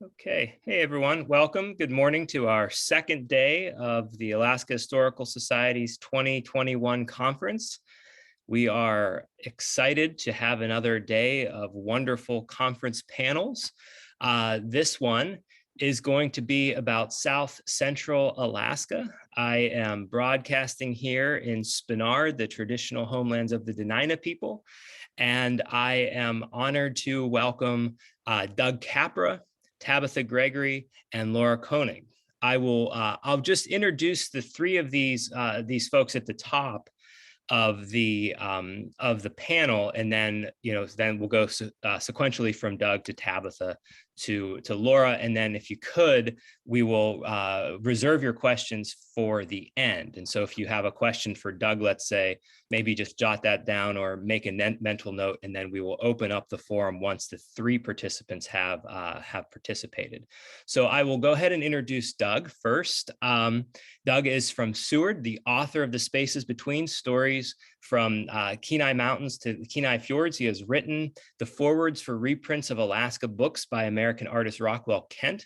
Okay. Hey, everyone. Welcome. Good morning to our second day of the Alaska Historical Society's 2021 conference. We are excited to have another day of wonderful conference panels. This one is going to be about South Central Alaska. I am broadcasting here in Spenard, the traditional homelands of the Dena'ina people, and I am honored to welcome Doug Capra, Tabitha Gregory, and Laura Koenig. I'll just introduce the three of these folks at the top of the panel, and then we'll go sequentially from Doug to Tabitha to Laura, and then if you could, we will reserve your questions for the end. And so if you have a question for Doug, let's say, maybe just jot that down or make a mental note, and then we will open up the forum once the three participants have participated. So I will go ahead and introduce Doug first. Doug is from Seward, the author of The Spaces Between: Stories from Kenai Mountains to the Kenai Fjords. He has written the forewords for reprints of Alaska books by American artist Rockwell Kent.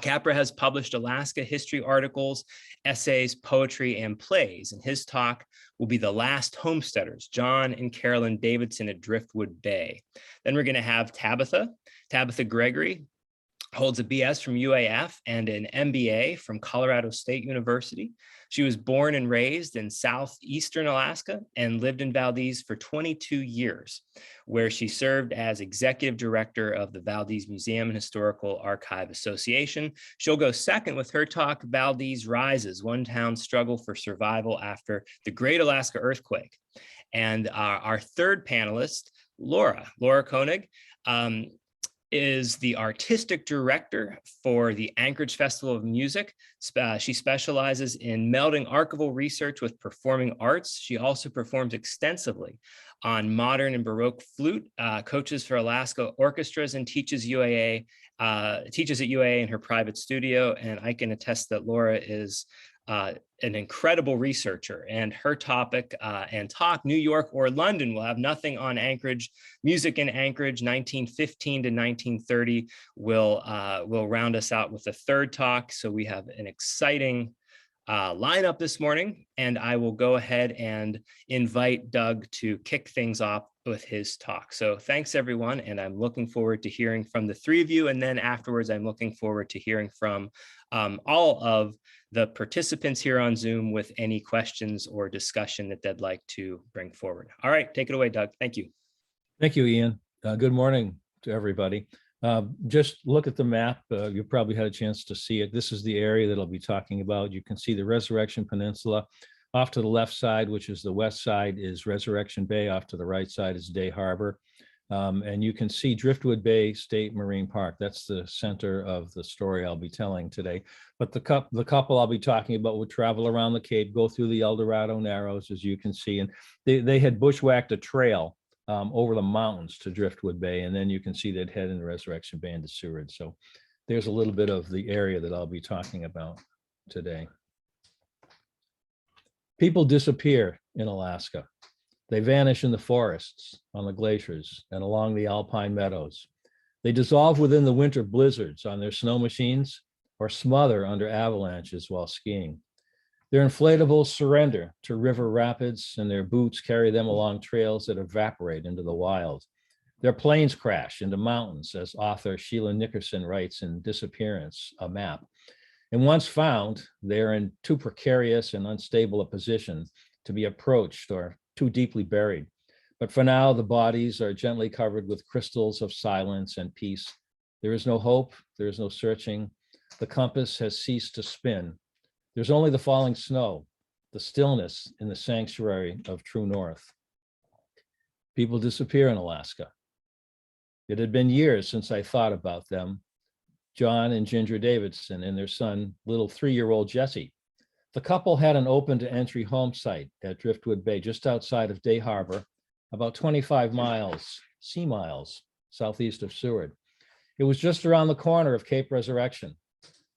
Capra has published Alaska history articles, essays, poetry, and plays, and his talk will be The Last Homesteaders, John and Carolyn Davidson at Driftwood Bay. Then we're going to have Tabitha Gregory, holds a BS from UAF and an MBA from Colorado State University. She was born and raised in southeastern Alaska and lived in Valdez for 22 years, where she served as executive director of the Valdez Museum and Historical Archive Association. She'll go second with her talk, Valdez Rises, One Town's Struggle for Survival After the Great Alaska Earthquake. And our third panelist, Laura Koenig, is the artistic director for the Anchorage Festival of Music. She specializes in melding archival research with performing arts. She also performs extensively on modern and Baroque flute, coaches for Alaska orchestras, and teaches at UAA in her private studio. And I can attest that Laura is an incredible researcher, and her topic and talk, New York or London, will have nothing on Anchorage. Music in Anchorage, 1915 to 1930, will round us out with a third talk. So we have an exciting lineup this morning, and I will go ahead and invite Doug to kick things off with his talk. So thanks, everyone, and I'm looking forward to hearing from the three of you, and then afterwards I'm looking forward to hearing from all of the participants here on Zoom with any questions or discussion that they'd like to bring forward. All right, take it away, Doug. Thank you. Thank you, Ian. Good morning to everybody. Just look at the map. You probably had a chance to see it. This is the area that I'll be talking about. You can see the Resurrection Peninsula. Off to the left side, which is the west side, is Resurrection Bay. Off to the right side is Day Harbor. And you can see Driftwood Bay State Marine Park. That's the center of the story I'll be telling today. But the couple I'll be talking about would travel around the Cape, go through the El Dorado Narrows, as you can see. And they had bushwhacked a trail over the mountains to Driftwood Bay. And then you can see they'd head into Resurrection Bay into Seward. So there's a little bit of the area that I'll be talking about today. People disappear in Alaska. They vanish in the forests, on the glaciers, and along the alpine meadows. They dissolve within the winter blizzards on their snow machines or smother under avalanches while skiing. Their inflatables surrender to river rapids, and their boots carry them along trails that evaporate into the wild. Their planes crash into mountains, as author Sheila Nickerson writes in Disappearance, a Map. And once found, they are in too precarious and unstable a position to be approached or too deeply buried. But for now, the bodies are gently covered with crystals of silence and peace. There is no hope, there is no searching. The compass has ceased to spin. There's only the falling snow, the stillness in the sanctuary of true north. People disappear in Alaska. It had been years since I thought about them. John and Ginger Davidson and their son, little 3-year-old Jesse. The couple had an open to entry home site at Driftwood Bay, just outside of Day Harbor, about 25 sea miles southeast of Seward. It was just around the corner of Cape Resurrection.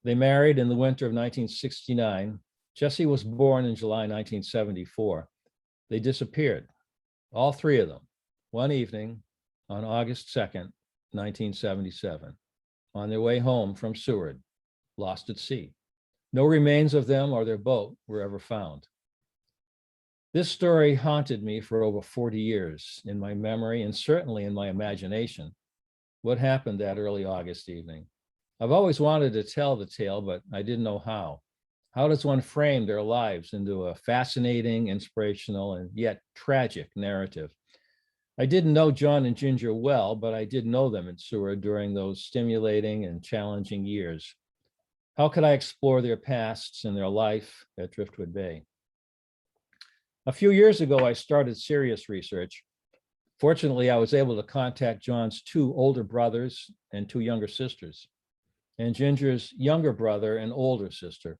They married in the winter of 1969. Jesse was born in July 1974. They disappeared, all three of them, one evening on August 2nd, 1977. on their way home from Seward, lost at sea. No remains of them or their boat were ever found. This story haunted me for over 40 years in my memory and certainly in my imagination. What happened that early August evening? I've always wanted to tell the tale, but I didn't know how. How does one frame their lives into a fascinating, inspirational, and yet tragic narrative? I didn't know John and Ginger well, but I did know them in Seward during those stimulating and challenging years. How could I explore their pasts and their life at Driftwood Bay? A few years ago, I started serious research. Fortunately, I was able to contact John's 2 older brothers and 2 younger sisters, and Ginger's younger brother and older sister.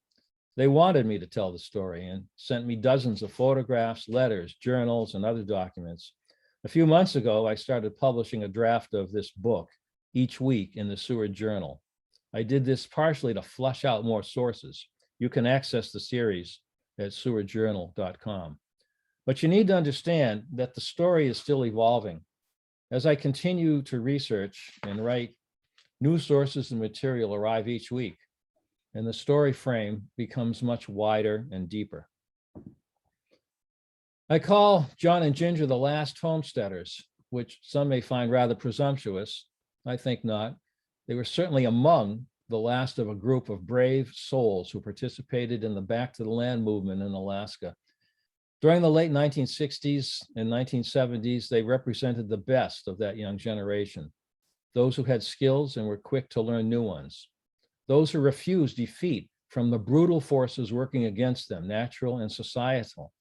They wanted me to tell the story and sent me dozens of photographs, letters, journals, and other documents. A few months ago, I started publishing a draft of this book each week in the Seward Journal. I did this partially to flush out more sources. You can access the series at sewardjournal.com. But you need to understand that the story is still evolving. As I continue to research and write, new sources and material arrive each week, and the story frame becomes much wider and deeper. I call John and Ginger the last homesteaders, which some may find rather presumptuous. I think not. They were certainly among the last of a group of brave souls who participated in the Back to the Land movement in Alaska. During the late 1960s and 1970s, they represented the best of that young generation, those who had skills and were quick to learn new ones, those who refused defeat from the brutal forces working against them, natural and societal,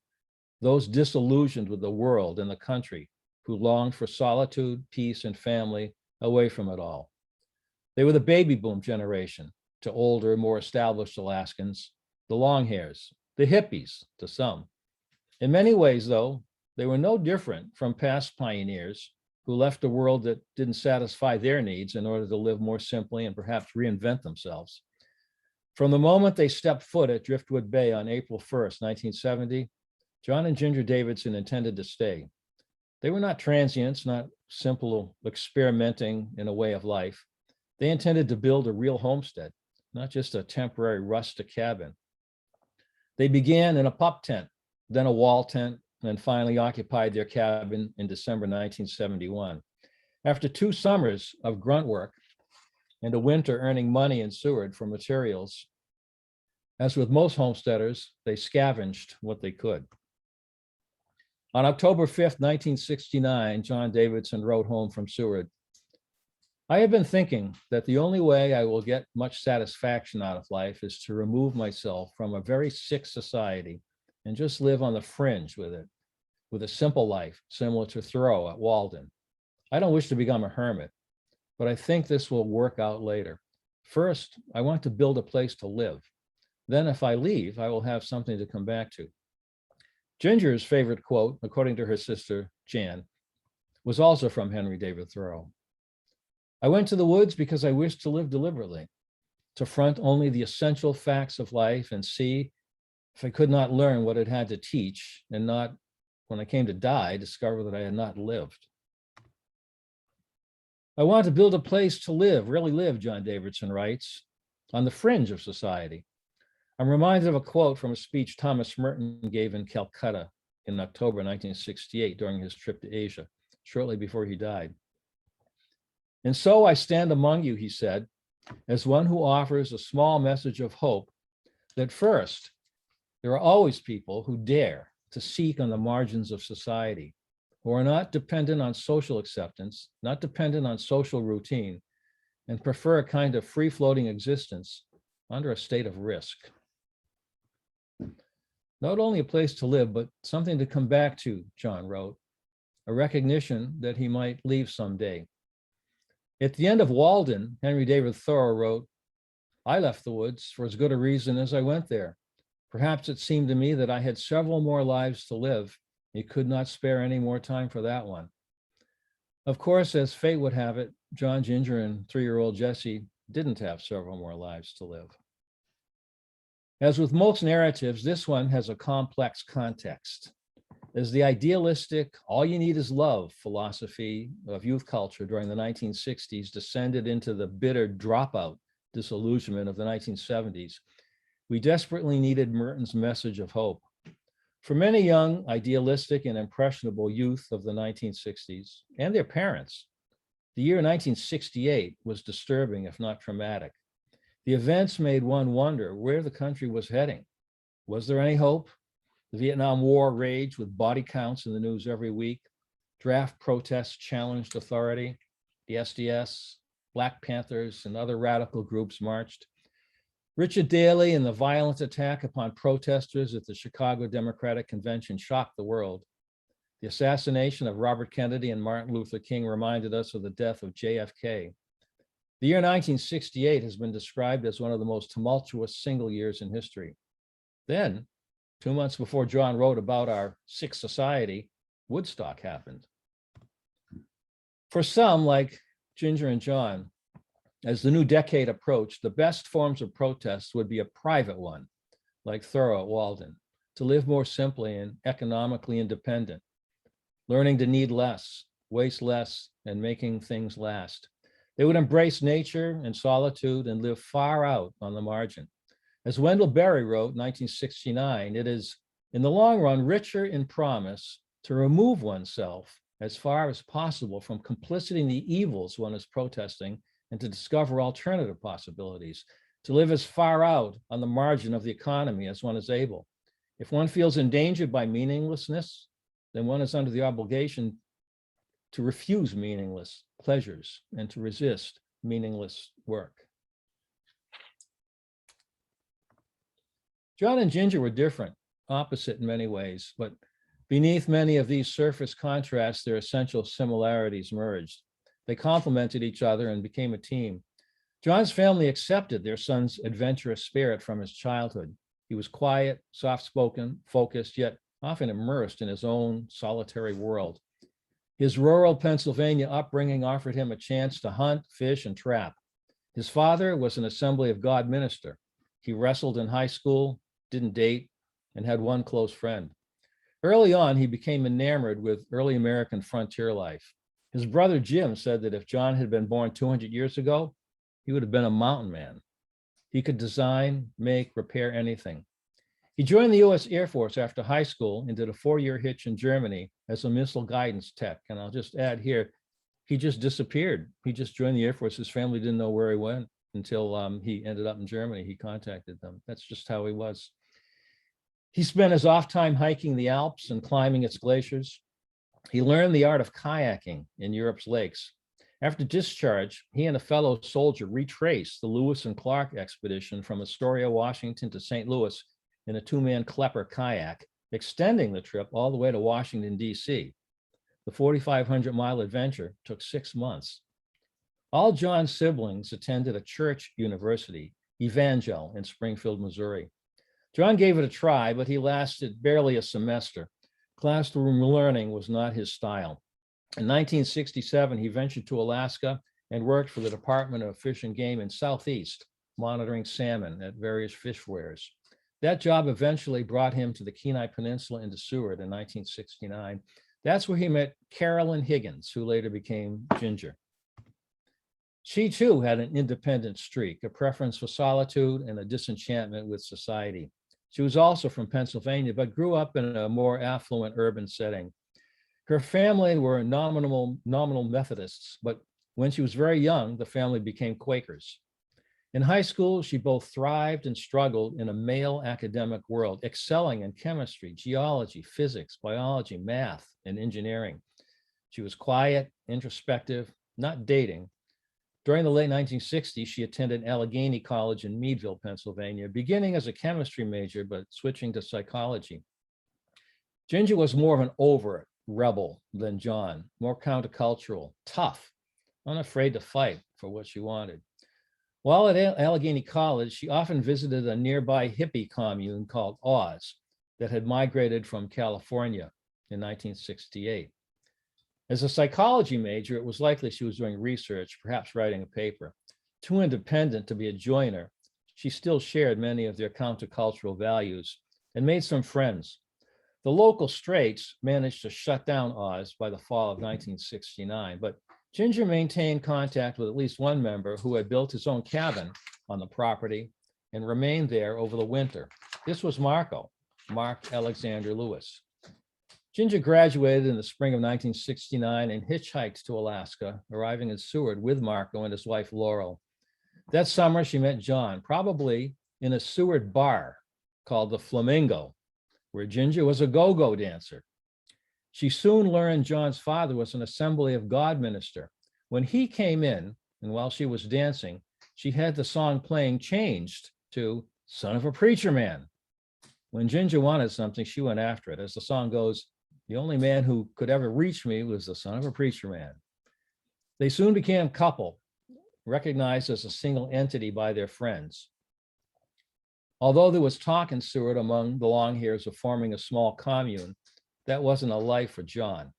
those disillusioned with the world and the country, who longed for solitude, peace, and family away from it all. They were the baby boom generation to older, more established Alaskans, the long hairs, the hippies to some. In many ways, though, they were no different from past pioneers who left a world that didn't satisfy their needs in order to live more simply and perhaps reinvent themselves. From the moment they stepped foot at Driftwood Bay on April 1st, 1970, John and Ginger Davidson intended to stay. They were not transients, not simple experimenting in a way of life. They intended to build a real homestead, not just a temporary rustic cabin. They began in a pup tent, then a wall tent, and finally occupied their cabin in December 1971. After 2 summers of grunt work and a winter earning money in Seward for materials, as with most homesteaders, they scavenged what they could. On October 5th, 1969, John Davidson wrote home from Seward, "I have been thinking that the only way I will get much satisfaction out of life is to remove myself from a very sick society and just live on the fringe with it, with a simple life similar to Thoreau at Walden. I don't wish to become a hermit, but I think this will work out later. First, I want to build a place to live. Then if I leave, I will have something to come back to." Ginger's favorite quote, according to her sister, Jan, was also from Henry David Thoreau. "I went to the woods because I wished to live deliberately, to front only the essential facts of life and see if I could not learn what it had to teach, and not, when I came to die, discover that I had not lived." I want to build a place to live, really live, John Davidson writes, on the fringe of society. I'm reminded of a quote from a speech Thomas Merton gave in Calcutta in October 1968 during his trip to Asia, shortly before he died. "And so I stand among you," he said, "as one who offers a small message of hope that first, there are always people who dare to seek on the margins of society, who are not dependent on social acceptance, not dependent on social routine, and prefer a kind of free-floating existence under a state of risk." Not only a place to live, but something to come back to, John wrote, a recognition that he might leave someday. At the end of Walden, Henry David Thoreau wrote, "I left the woods for as good a reason as I went there. Perhaps it seemed to me that I had several more lives to live. He could not spare any more time for that one." Of course, as fate would have it, John, Ginger, and 3-year-old Jesse didn't have several more lives to live. As with most narratives, this one has a complex context. as the idealistic, all you need is love philosophy of youth culture during the 1960s descended into the bitter dropout disillusionment of the 1970s, we desperately needed Merton's message of hope. For many young, idealistic, and impressionable youth of the 1960s and their parents, the year 1968 was disturbing, if not traumatic. The events made one wonder where the country was heading. Was there any hope? The Vietnam War raged with body counts in the news every week. Draft protests challenged authority. The SDS, Black Panthers, and other radical groups marched. Richard Daley and the violent attack upon protesters at the Chicago Democratic Convention shocked the world. The assassination of Robert Kennedy and Martin Luther King reminded us of the death of JFK. The year 1968 has been described as one of the most tumultuous single years in history. Then, 2 months before John wrote about our sick society, Woodstock happened. For some, like Ginger and John, as the new decade approached, the best forms of protest would be a private one, like Thoreau at Walden, to live more simply and economically independent, learning to need less, waste less, and making things last. They would embrace nature and solitude and live far out on the margin. As Wendell Berry wrote in 1969, it is, in the long run, richer in promise to remove oneself as far as possible from complicity in the evils one is protesting and to discover alternative possibilities, to live as far out on the margin of the economy as one is able. If one feels endangered by meaninglessness, then one is under the obligation to refuse meaningless pleasures and to resist meaningless work. John and Ginger were different, opposite in many ways, but beneath many of these surface contrasts, their essential similarities merged. They complemented each other and became a team. John's family accepted their son's adventurous spirit from his childhood. He was quiet, soft-spoken, focused, yet often immersed in his own solitary world. His rural Pennsylvania upbringing offered him a chance to hunt, fish, and trap. His father was an Assembly of God minister. He wrestled in high school, didn't date, and had one close friend. Early on, he became enamored with early American frontier life. His brother Jim said that if John had been born 200 years ago, he would have been a mountain man. He could design, make, repair anything. He joined the US Air Force after high school and did a 4-year hitch in Germany as a missile guidance tech. And I'll just add here, he just disappeared. He just joined the Air Force. His family didn't know where he went until he ended up in Germany. He contacted them. That's just how he was. He spent his off time hiking the Alps and climbing its glaciers. He learned the art of kayaking in Europe's lakes. After discharge, he and a fellow soldier retraced the Lewis and Clark expedition from Astoria, Washington to St. Louis in a 2-man Klepper kayak, extending the trip all the way to Washington, D.C. The 4,500-mile adventure took 6 months. All John's siblings attended a church university, Evangel, in Springfield, Missouri. John gave it a try, but he lasted barely a semester. Classroom learning was not his style. In 1967, he ventured to Alaska and worked for the Department of Fish and Game in Southeast, monitoring salmon at various fish weirs. That job eventually brought him to the Kenai Peninsula into Seward in 1969. That's where he met Carolyn Higgins, who later became Ginger. She too had an independent streak, a preference for solitude and a disenchantment with society. She was also from Pennsylvania, but grew up in a more affluent urban setting. Her family were nominal Methodists, but when she was very young, the family became Quakers. In high school, she both thrived and struggled in a male academic world, excelling in chemistry, geology, physics, biology, math, and engineering. She was quiet, introspective, not dating. During the late 1960s, she attended Allegheny College in Meadville, Pennsylvania, beginning as a chemistry major, but switching to psychology. Ginger was more of an overt rebel than John, more countercultural, tough, unafraid to fight for what she wanted. While at Allegheny College, she often visited a nearby hippie commune called Oz that had migrated from California in 1968. As a psychology major, it was likely she was doing research, perhaps writing a paper. Too independent to be a joiner, she still shared many of their countercultural values and made some friends. The local Straits managed to shut down Oz by the fall of 1969, but Ginger maintained contact with at least one member who had built his own cabin on the property and remained there over the winter. This was Mark Alexander Lewis. Ginger graduated in the spring of 1969 and hitchhiked to Alaska, arriving in Seward with Marco and his wife, Laurel. That summer, she met John, probably in a Seward bar called the Flamingo, where Ginger was a go-go dancer. She soon learned John's father was an Assembly of God minister. When he came in, and while she was dancing, she had the song playing changed to Son of a Preacher Man. When Ginger wanted something, she went after it. As the song goes, the only man who could ever reach me was the son of a preacher man. They soon became a couple, recognized as a single entity by their friends. Although there was talk in Seward among the Longhairs of forming a small commune, that wasn't a life for John.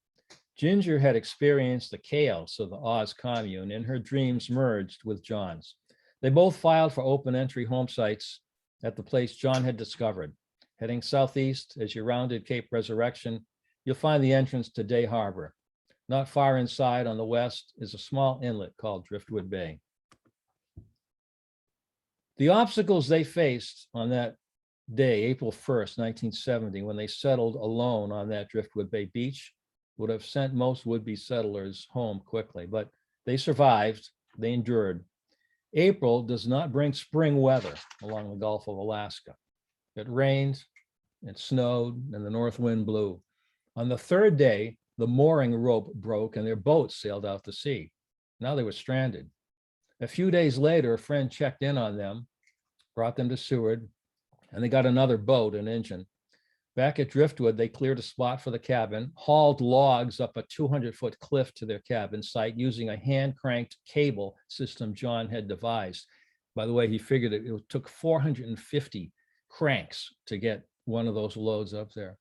Ginger had experienced the chaos of the Oz commune, and her dreams merged with John's. They both filed for open entry home sites at the place John had discovered. Heading southeast as you rounded Cape Resurrection, you'll find the entrance to Day Harbor. Not far inside on the west is a small inlet called Driftwood Bay. The obstacles they faced on that day, April 1st, 1970, when they settled alone on that Driftwood Bay beach, would have sent most would-be settlers home quickly, but they survived, they endured. April does not bring spring weather along the Gulf of Alaska. It rained, it snowed, and the north wind blew. On the third day, the mooring rope broke and their boat sailed out to sea. Now they were stranded. A few days later, a friend checked in on them, brought them to Seward, and they got another boat and engine. Back at Driftwood, they cleared a spot for the cabin, hauled logs up a 200-foot cliff to their cabin site using a hand-cranked cable system John had devised. By the way, he figured it took 450 cranks to get one of those loads up there.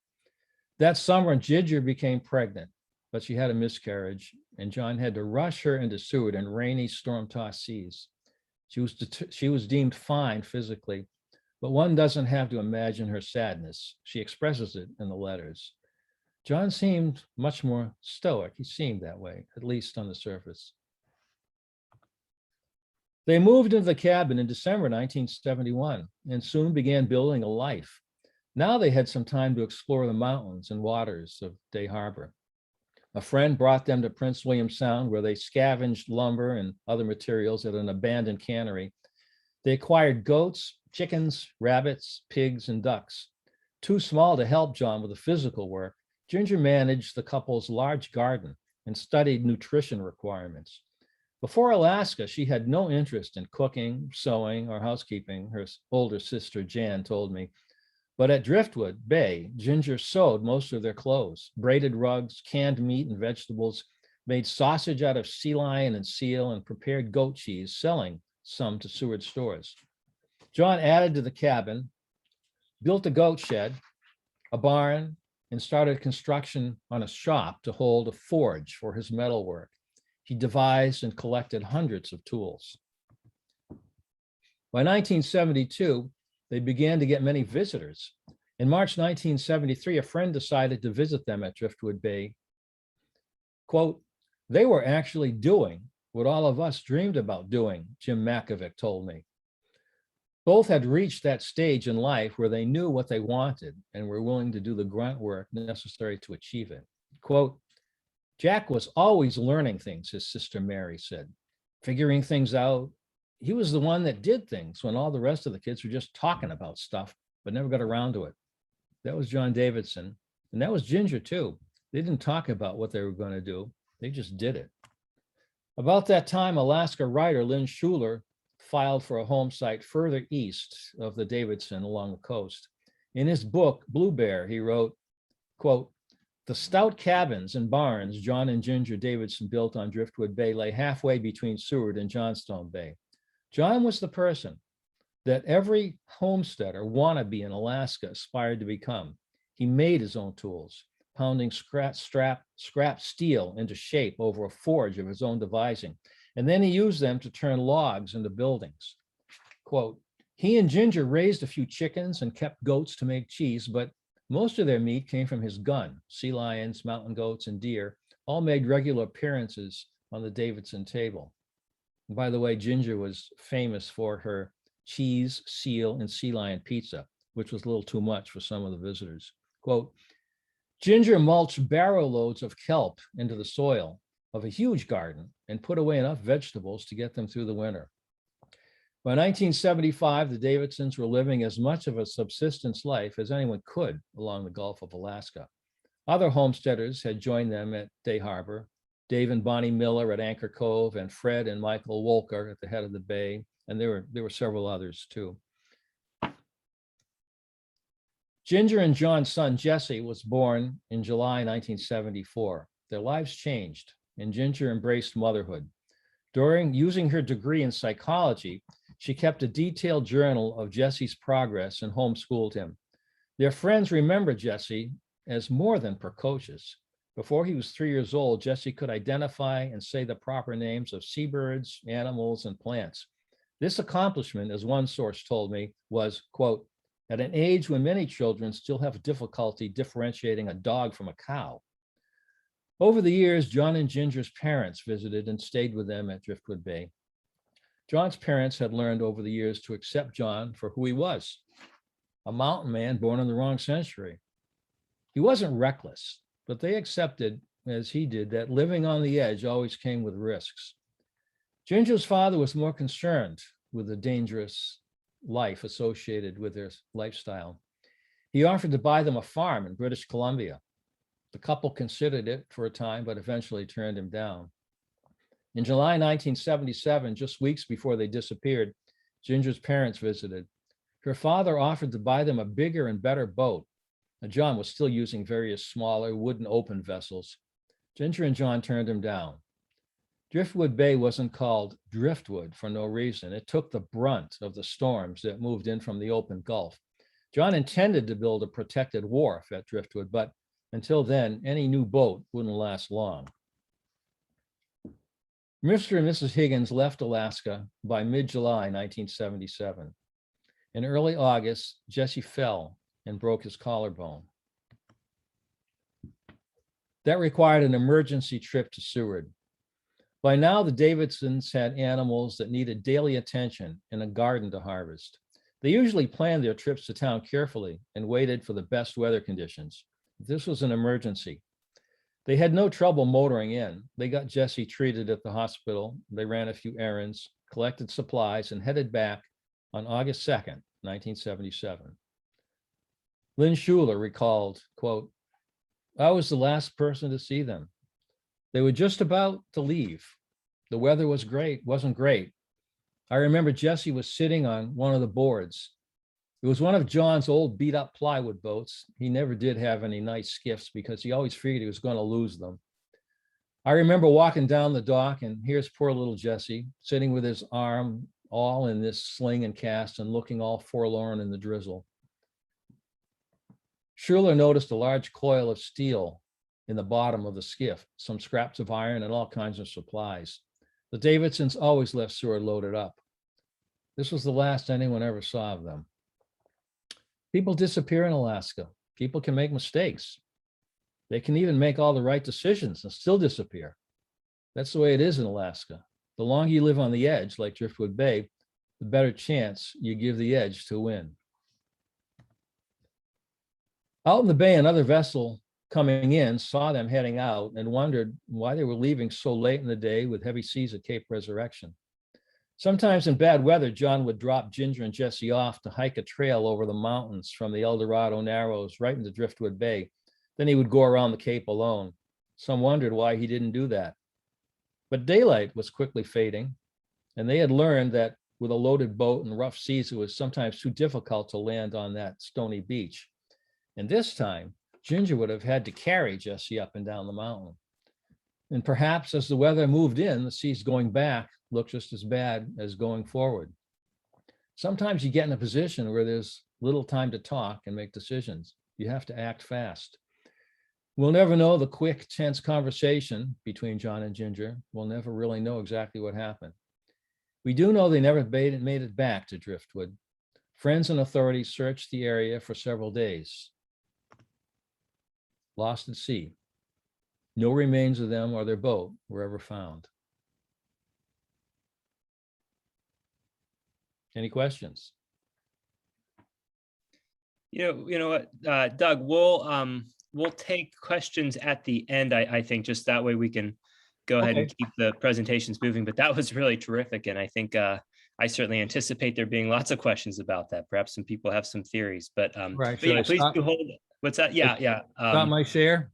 That summer, Ginger became pregnant, but she had a miscarriage, and John had to rush her into Seward in rainy, storm-tossed seas. She was deemed fine physically, but one doesn't have to imagine her sadness. She expresses it in the letters. John seemed much more stoic. He seemed that way, at least on the surface. They moved into the cabin in December 1971 and soon began building a life. Now they had some time to explore the mountains and waters of Day Harbor. A friend brought them to Prince William Sound, where they scavenged lumber and other materials at an abandoned cannery. They acquired goats, chickens, rabbits, pigs, and ducks. Too small to help John with the physical work, Ginger managed the couple's large garden and studied nutrition requirements. Before Alaska, she had no interest in cooking, sewing, or housekeeping, her older sister Jan told me. But at Driftwood Bay, Ginger sewed most of their clothes, braided rugs, canned meat and vegetables, made sausage out of sea lion and seal, and prepared goat cheese, selling some to Seward stores. John added to the cabin, built a goat shed, a barn, and started construction on a shop to hold a forge for his metalwork. He devised and collected hundreds of tools. By 1972, they began to get many visitors. In March 1973, a friend decided to visit them at Driftwood Bay. Quote, "They were actually doing what all of us dreamed about doing," Jim Makovic told me. Both had reached that stage in life where they knew what they wanted and were willing to do the grunt work necessary to achieve it. Quote, "Jack was always learning things," his sister Mary said, "figuring things out. He was the one that did things when all the rest of the kids were just talking about stuff, but never got around to it." That was John Davidson. And that was Ginger too. They didn't talk about what they were going to do. They just did it. About that time, Alaska writer Lynn Schuler filed for a home site further east of the Davidson along the coast. In his book, Blue Bear, he wrote, quote, "The stout cabins and barns John and Ginger Davidson built on Driftwood Bay lay halfway between Seward and Johnstone Bay. John was the person that every homesteader wannabe in Alaska aspired to become. He made his own tools, pounding scrap steel into shape over a forge of his own devising. And then he used them to turn logs into buildings. Quote, he and Ginger raised a few chickens and kept goats to make cheese, but Most of their meat came from his gun. Sea lions, mountain goats, and deer all made regular appearances on the Davidson table. And by the way, Ginger was famous for her cheese, seal, and sea lion pizza, which was a little too much for some of the visitors. Quote, Ginger mulched barrow loads of kelp into the soil of a huge garden and put away enough vegetables to get them through the winter. By 1975, the Davidsons were living as much of a subsistence life as anyone could along the Gulf of Alaska. Other homesteaders had joined them at Day Harbor, Dave and Bonnie Miller at Anchor Cove, and Fred and Michael Wolker at the head of the bay, and there were several others too. Ginger and John's son, Jesse, was born in July 1974. Their lives changed, and Ginger embraced motherhood. During using her degree in psychology, she kept a detailed journal of Jesse's progress and homeschooled him. Their friends remember Jesse as more than precocious. Before he was 3 years old, Jesse could identify and say the proper names of seabirds, animals, and plants. This accomplishment, as one source told me, was, quote, at an age when many children still have difficulty differentiating a dog from a cow. Over the years, John and Ginger's parents visited and stayed with them at Driftwood Bay. John's parents had learned over the years to accept John for who he was, a mountain man born in the wrong century. He wasn't reckless, but they accepted, as he did, that living on the edge always came with risks. Ginger's father was more concerned with the dangerous life associated with their lifestyle. He offered to buy them a farm in British Columbia. The couple considered it for a time, but eventually turned him down. In July 1977, just weeks before they disappeared, Ginger's parents visited. Her father offered to buy them a bigger and better boat. Now, John was still using various smaller wooden open vessels. Ginger and John turned him down. Driftwood Bay wasn't called Driftwood for no reason. It took the brunt of the storms that moved in from the open Gulf. John intended to build a protected wharf at Driftwood, but until then, any new boat wouldn't last long. Mr. and Mrs. Higgins left Alaska by mid-July 1977. In early August, Jesse fell and broke his collarbone. That required an emergency trip to Seward. By now, the Davidsons had animals that needed daily attention and a garden to harvest. They usually planned their trips to town carefully and waited for the best weather conditions. This was an emergency. They had no trouble motoring in. They got Jesse treated at the hospital. They ran a few errands, collected supplies, and headed back on August 2nd, 1977. Lynn Schuler recalled, quote, I was the last person to see them. They were just about to leave. The weather wasn't great. I remember Jesse was sitting on one of the boards. It was one of John's old beat up plywood boats. He never did have any nice skiffs because he always figured he was going to lose them. I remember walking down the dock, and here's poor little Jesse sitting with his arm all in this sling and cast and looking all forlorn in the drizzle. Schuler noticed a large coil of steel in the bottom of the skiff, some scraps of iron, and all kinds of supplies. The Davidsons always left Seward loaded up. This was the last anyone ever saw of them. People disappear in Alaska. People can make mistakes. They can even make all the right decisions and still disappear. That's the way it is in Alaska. The longer you live on the edge, like Driftwood Bay, the better chance you give the edge to win. Out in the bay, another vessel coming in saw them heading out and wondered why they were leaving so late in the day with heavy seas at Cape Resurrection. Sometimes in bad weather, John would drop Ginger and Jesse off to hike a trail over the mountains from the El Dorado Narrows right into Driftwood Bay. Then he would go around the Cape alone. Some wondered why he didn't do that. But daylight was quickly fading, and they had learned that with a loaded boat and rough seas, it was sometimes too difficult to land on that stony beach. And this time, Ginger would have had to carry Jesse up and down the mountain. And perhaps as the weather moved in, the seas going back looked just as bad as going forward. Sometimes you get in a position where there's little time to talk and make decisions. You have to act fast. We'll never know the quick, tense conversation between John and Ginger. We'll never really know exactly what happened. We do know they never made it back to Driftwood. Friends and authorities searched the area for several days. lost at sea. No remains of them or their boat were ever found. Any questions? You know what, Doug, we'll take questions at the end. I think just that way we can go ahead and keep the presentations moving. But that was really terrific, and I think I certainly anticipate there being lots of questions about that. Perhaps some people have some theories, but Right. yeah, please do hold. What's that? Yeah. Stop my share.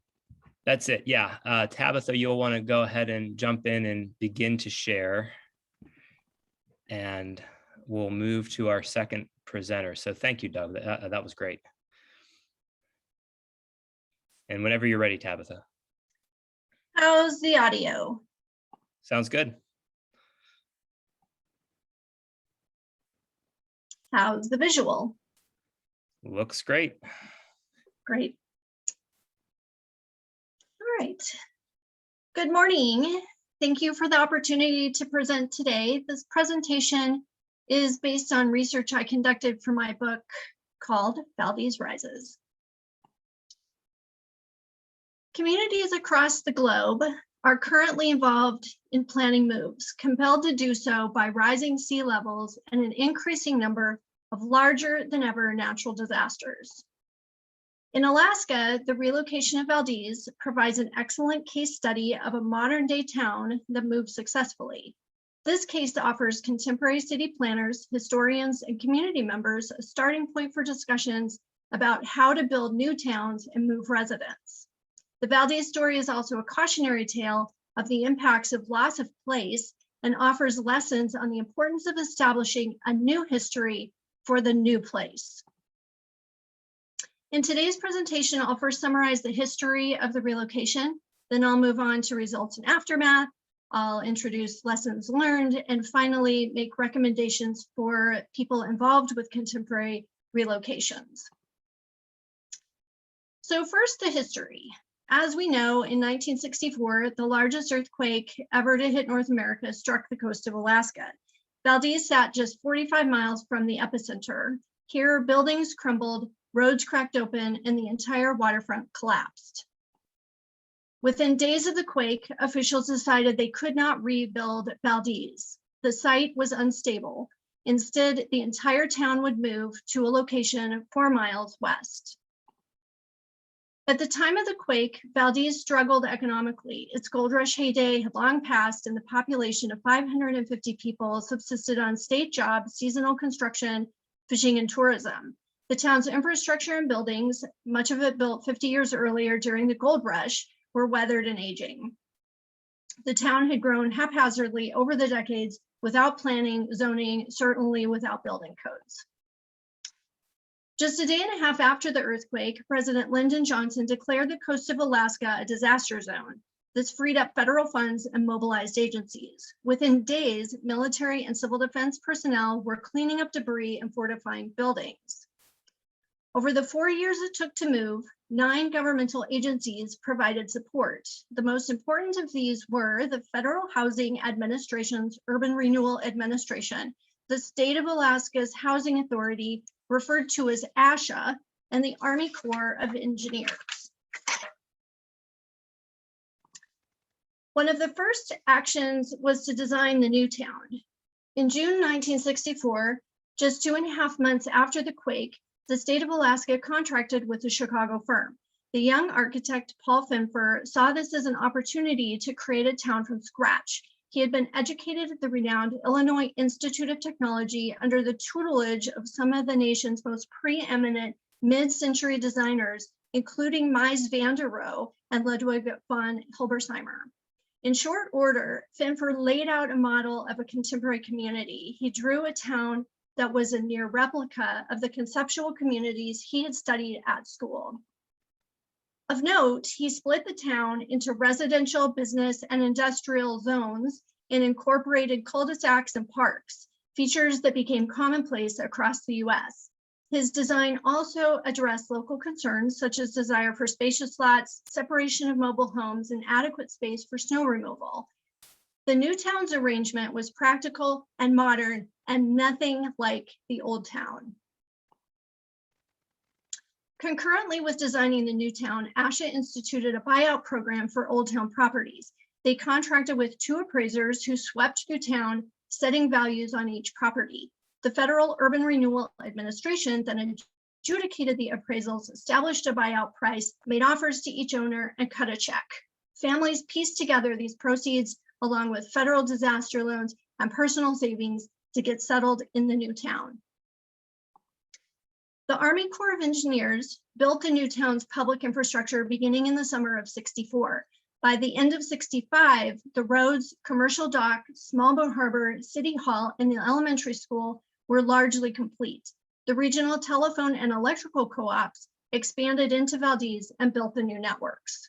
That's it. Yeah. Tabitha, you'll want to go ahead and jump in and begin to share. And we'll move to our second presenter. So thank you, Doug. That was great. And whenever you're ready, Tabitha. How's the audio? Sounds good. How's the visual? Looks great. Great. All right. Good morning. Thank you for the opportunity to present today. This presentation is based on research I conducted for my book called Valdez Rises. Communities across the globe are currently involved in planning moves, compelled to do so by rising sea levels and an increasing number of larger than ever natural disasters. In Alaska, the relocation of Valdez provides an excellent case study of a modern day town that moved successfully. This case offers contemporary city planners, historians, and community members a starting point for discussions about how to build new towns and move residents. The Valdez story is also a cautionary tale of the impacts of loss of place and offers lessons on the importance of establishing a new history for the new place. In today's presentation, I'll first summarize the history of the relocation, then I'll move on to results and aftermath. I'll introduce lessons learned, and finally make recommendations for people involved with contemporary relocations. So first, the history. As we know, in 1964, the largest earthquake ever to hit North America struck the coast of Alaska. Valdez sat just 45 miles from the epicenter. Here, buildings crumbled, roads cracked open, and the entire waterfront collapsed. Within days of the quake, officials decided they could not rebuild Valdez. The site was unstable. Instead, the entire town would move to a location 4 miles west. At the time of the quake, Valdez struggled economically. Its gold rush heyday had long passed, and the population of 550 people subsisted on state jobs, seasonal construction, fishing, and tourism. The town's infrastructure and buildings, much of it built 50 years earlier during the gold rush, were weathered and aging. The town had grown haphazardly over the decades without planning, zoning, certainly without building codes. Just a day and a half after the earthquake, President Lyndon Johnson declared the coast of Alaska a disaster zone. This freed up federal funds and mobilized agencies. Within days, military and civil defense personnel were cleaning up debris and fortifying buildings. Over the 4 years it took to move, 9 governmental agencies provided support. The most important of these were the Federal Housing Administration's Urban Renewal Administration, the State of Alaska's Housing Authority, referred to as AHS, and the Army Corps of Engineers. One of the first actions was to design the new town. In June 1964, just 2.5 months after the quake, the state of Alaska contracted with a Chicago firm. The young architect, Paul Finfer, saw this as an opportunity to create a town from scratch. He had been educated at the renowned Illinois Institute of Technology under the tutelage of some of the nation's most preeminent mid-century designers, including Mies van der Rohe and Ludwig von Hilbersheimer. In short order, Finfer laid out a model of a contemporary community. He drew a town that was a near replica of the conceptual communities he had studied at school. Of note, he split the town into residential, business, and industrial zones and incorporated cul-de-sacs and parks, features that became commonplace across the US. His design also addressed local concerns such as desire for spacious lots, separation of mobile homes, and adequate space for snow removal. The new town's arrangement was practical and modern and nothing like the old town. Concurrently with designing the new town, AHS instituted a buyout program for Old Town properties. They contracted with 2 appraisers who swept through town, setting values on each property. The Federal Urban Renewal Administration then adjudicated the appraisals, established a buyout price, made offers to each owner, and cut a check. Families pieced together these proceeds along with federal disaster loans and personal savings to get settled in the new town. The Army Corps of Engineers built the new town's public infrastructure beginning in the summer of '64. By the end of '65, the roads, commercial dock, small boat harbor, city hall, and the elementary school were largely complete. The regional telephone and electrical co-ops expanded into Valdez and built the new networks.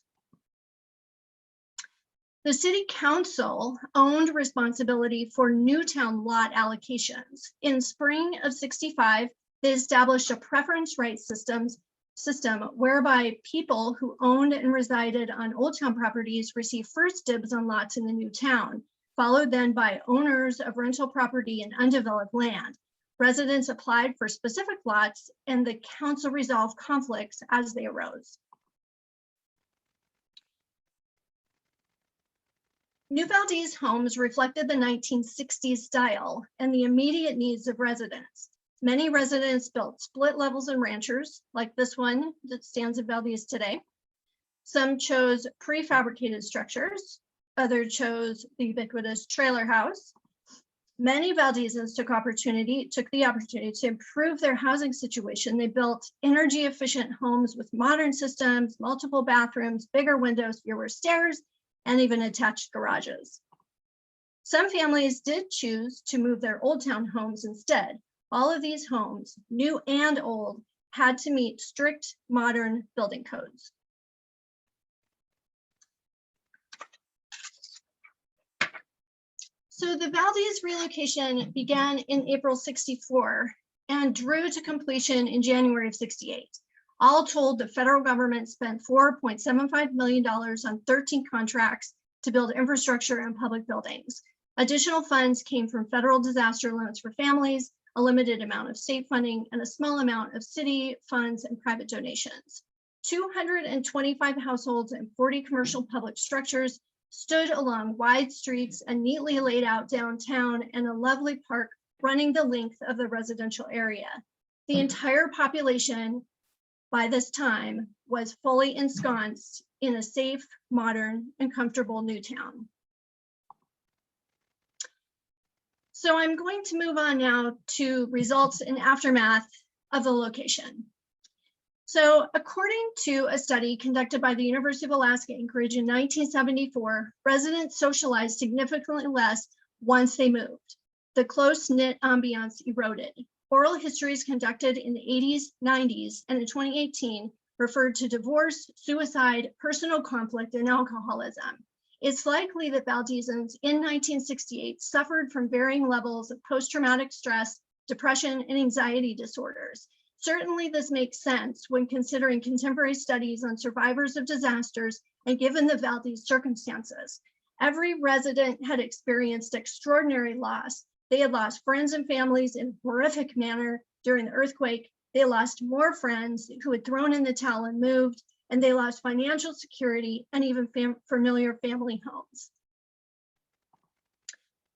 The city council owned responsibility for Newtown lot allocations. In spring of '65, they established a preference rights system whereby people who owned and resided on Old Town properties received first dibs on lots in the new town, followed then by owners of rental property and undeveloped land. Residents applied for specific lots, and the council resolved conflicts as they arose. New Valdez homes reflected the 1960s style and the immediate needs of residents. Many residents built split levels and ranchers, like this one that stands in Valdez today. Some chose prefabricated structures. Others chose the ubiquitous trailer house. Many Valdezans took the opportunity to improve their housing situation. They built energy efficient homes with modern systems, multiple bathrooms, bigger windows, fewer stairs, and even attached garages. Some families did choose to move their Old Town homes instead. All of these homes, new and old, had to meet strict modern building codes. So the Valdez relocation began in April '64 and drew to completion in January of '68. All told, the federal government spent $4.75 million on 13 contracts to build infrastructure and public buildings. Additional funds came from federal disaster loans for families, a limited amount of state funding, and a small amount of city funds and private donations. 225 households and 40 commercial public structures stood along wide streets and neatly laid out downtown, and a lovely park running the length of the residential area. The entire population by this time was fully ensconced in a safe, modern, and comfortable new town. So I'm going to move on now to results and aftermath of the location. So according to a study conducted by the University of Alaska Anchorage in 1974, residents socialized significantly less once they moved. The close-knit ambiance eroded. Oral histories conducted in the 80s, 90s, and in 2018 referred to divorce, suicide, personal conflict, and alcoholism. It's likely that Valdezans in 1968 suffered from varying levels of post-traumatic stress, depression, and anxiety disorders. Certainly this makes sense when considering contemporary studies on survivors of disasters and given the Valdez circumstances. Every resident had experienced extraordinary loss. They had lost friends and families in a horrific manner during the earthquake. They lost more friends who had thrown in the towel and moved, and they lost financial security and even familiar family homes.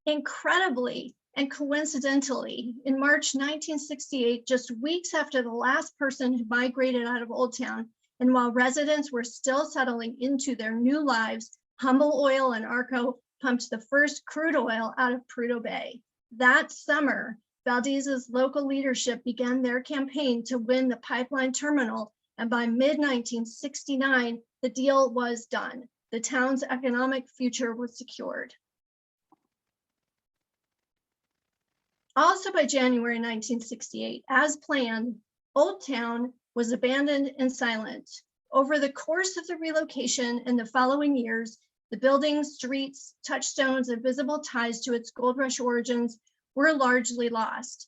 Incredibly and coincidentally, in March 1968, just weeks after the last person who migrated out of Old Town, and while residents were still settling into their new lives, Humble Oil and Arco pumped the first crude oil out of Prudhoe Bay. That summer, Valdez's local leadership began their campaign to win the pipeline terminal, and by mid-1969, the deal was done. The town's economic future was secured. Also by January 1968, as planned, Old Town was abandoned and silent. Over the course of the relocation and the following years, the buildings, streets, touchstones, and visible ties to its gold rush origins were largely lost.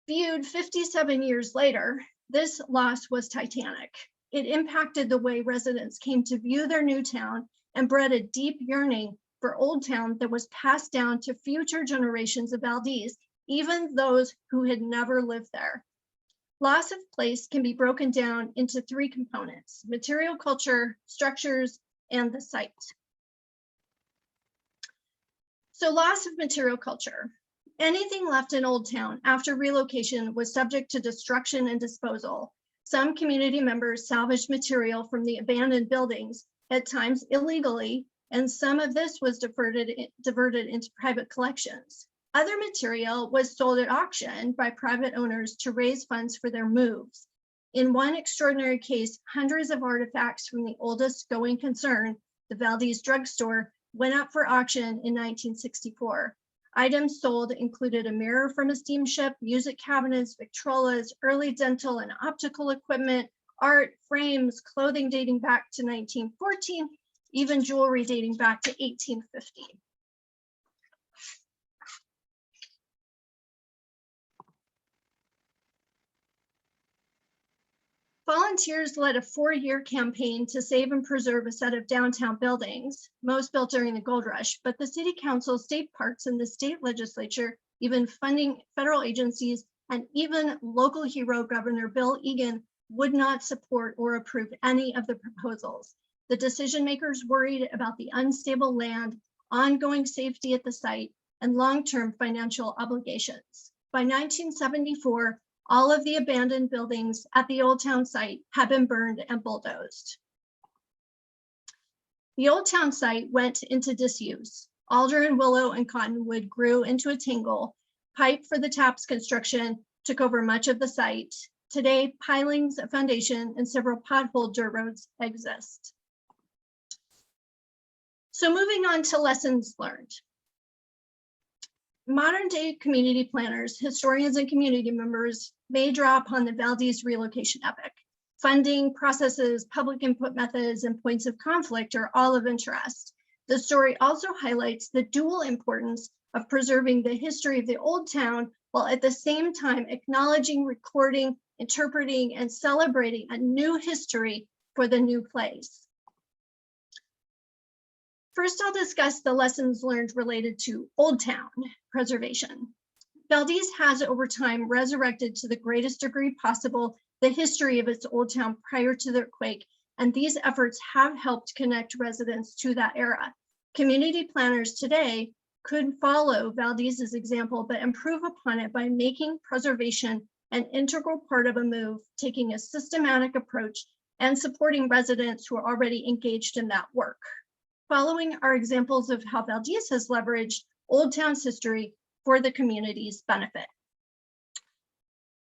Viewed 57 years later, this loss was titanic. It impacted the way residents came to view their new town and bred a deep yearning for Old Town that was passed down to future generations of Valdez, even those who had never lived there. Loss of place can be broken down into three components: material culture, structures, and the site. So loss of material culture. Anything left in Old Town after relocation was subject to destruction and disposal. Some community members salvaged material from the abandoned buildings, at times illegally, and some of this was diverted into private collections. Other material was sold at auction by private owners to raise funds for their moves. In one extraordinary case, hundreds of artifacts from the oldest going concern, the Valdez drugstore, went up for auction in 1964. Items sold included a mirror from a steamship, music cabinets, Victrolas, early dental and optical equipment, art, frames, clothing dating back to 1914, even jewelry dating back to 1850. Volunteers led a 4-year campaign to save and preserve a set of downtown buildings, most built during the gold rush, but the city council, state parks, and the state legislature, even funding federal agencies, and even local hero Governor Bill Egan would not support or approve any of the proposals. The decision makers worried about the unstable land, ongoing safety at the site, and long-term financial obligations. By 1974, all of the abandoned buildings at the Old Town site had been burned and bulldozed. The Old Town site went into disuse. Alder and willow and cottonwood grew into a tangle. Pipe for the taps construction took over much of the site. Today, pilings, a foundation, and several pothole dirt roads exist. So moving on to lessons learned. Modern day community planners, historians, and community members may draw upon the Valdez relocation epic. Funding, processes, public input methods, and points of conflict are all of interest. The story also highlights the dual importance of preserving the history of the Old Town while at the same time acknowledging, recording, interpreting, and celebrating a new history for the new place. First, I'll discuss the lessons learned related to Old Town preservation. Valdez has over time resurrected to the greatest degree possible the history of its Old Town prior to the earthquake, and these efforts have helped connect residents to that era. Community planners today could follow Valdez's example, but improve upon it by making preservation an integral part of a move, taking a systematic approach, and supporting residents who are already engaged in that work. Following are examples of how Valdez has leveraged Old Town's history for the community's benefit.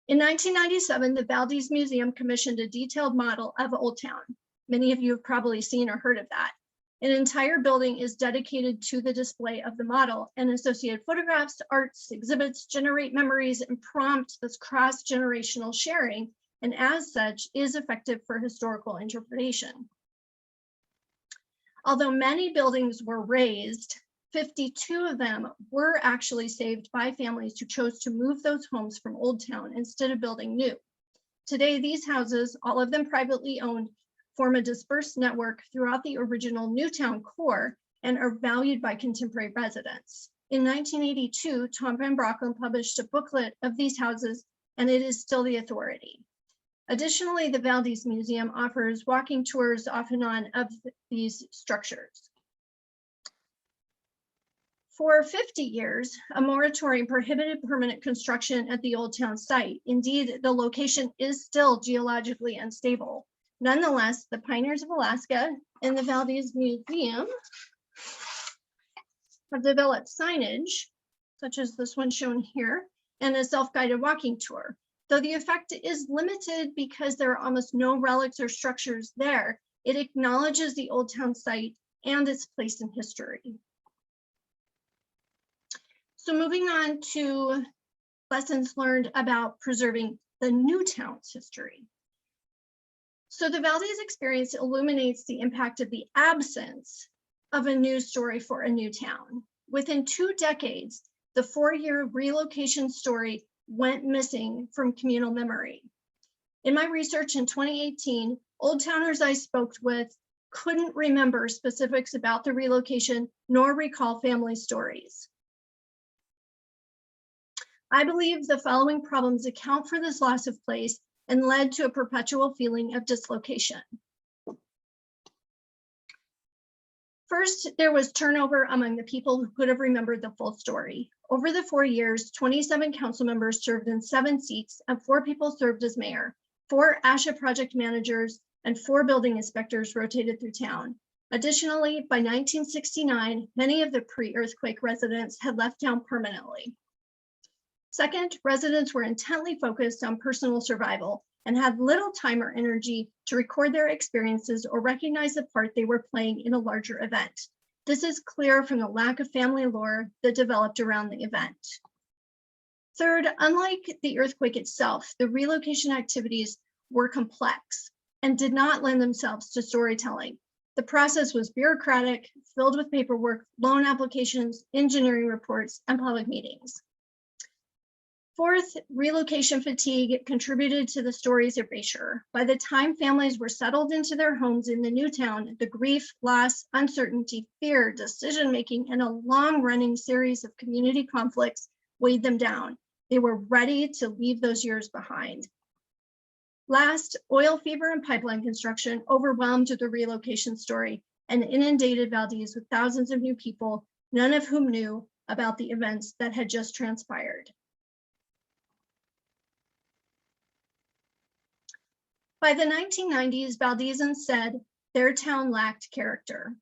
In 1997, the Valdez Museum commissioned a detailed model of Old Town. Many of you have probably seen or heard of that. An entire building is dedicated to the display of the model, and associated photographs, arts, exhibits generate memories and prompt this cross-generational sharing, and as such is effective for historical interpretation. Although many buildings were razed, 52 of them were actually saved by families who chose to move those homes from Old Town instead of building new. Today, these houses, all of them privately owned, form a dispersed network throughout the original Newtown core and are valued by contemporary residents. In 1982, Tom Van Broecklyn published a booklet of these houses, and it is still the authority. Additionally, the Valdez Museum offers walking tours off and on of these structures. For 50 years, a moratorium prohibited permanent construction at the Old Town site. Indeed, the location is still geologically unstable. Nonetheless, the Pioneers of Alaska and the Valdez Museum have developed signage, such as this one shown here, and a self-guided walking tour. Though the effect is limited because there are almost no relics or structures there, it acknowledges the Old Town site and its place in history. So moving on to lessons learned about preserving the New Town's history. So the Valdez experience illuminates the impact of the absence of a news story for a new town. Within 2 decades, the 4-year relocation story went missing from communal memory. In my research in 2018, Old Towners I spoke with couldn't remember specifics about the relocation nor recall family stories. I believe the following problems account for this loss of place and led to a perpetual feeling of dislocation. First, there was turnover among the people who could have remembered the full story. Over the 4 years, 27 council members served in 7 seats and 4 people served as mayor. 4 AHS project managers and 4 building inspectors rotated through town. Additionally, by 1969, many of the pre-earthquake residents had left town permanently. Second, residents were intently focused on personal survival and had little time or energy to record their experiences or recognize the part they were playing in a larger event. This is clear from the lack of family lore that developed around the event. Third, unlike the earthquake itself, the relocation activities were complex and did not lend themselves to storytelling. The process was bureaucratic, filled with paperwork, loan applications, engineering reports, and public meetings. Fourth, relocation fatigue contributed to the story's erasure. By the time families were settled into their homes in the new town, the grief, loss, uncertainty, fear, decision-making, and a long-running series of community conflicts weighed them down. They were ready to leave those years behind. Last, oil fever and pipeline construction overwhelmed the relocation story and inundated Valdez with thousands of new people, none of whom knew about the events that had just transpired. By the 1990s, Valdezans said their town lacked character.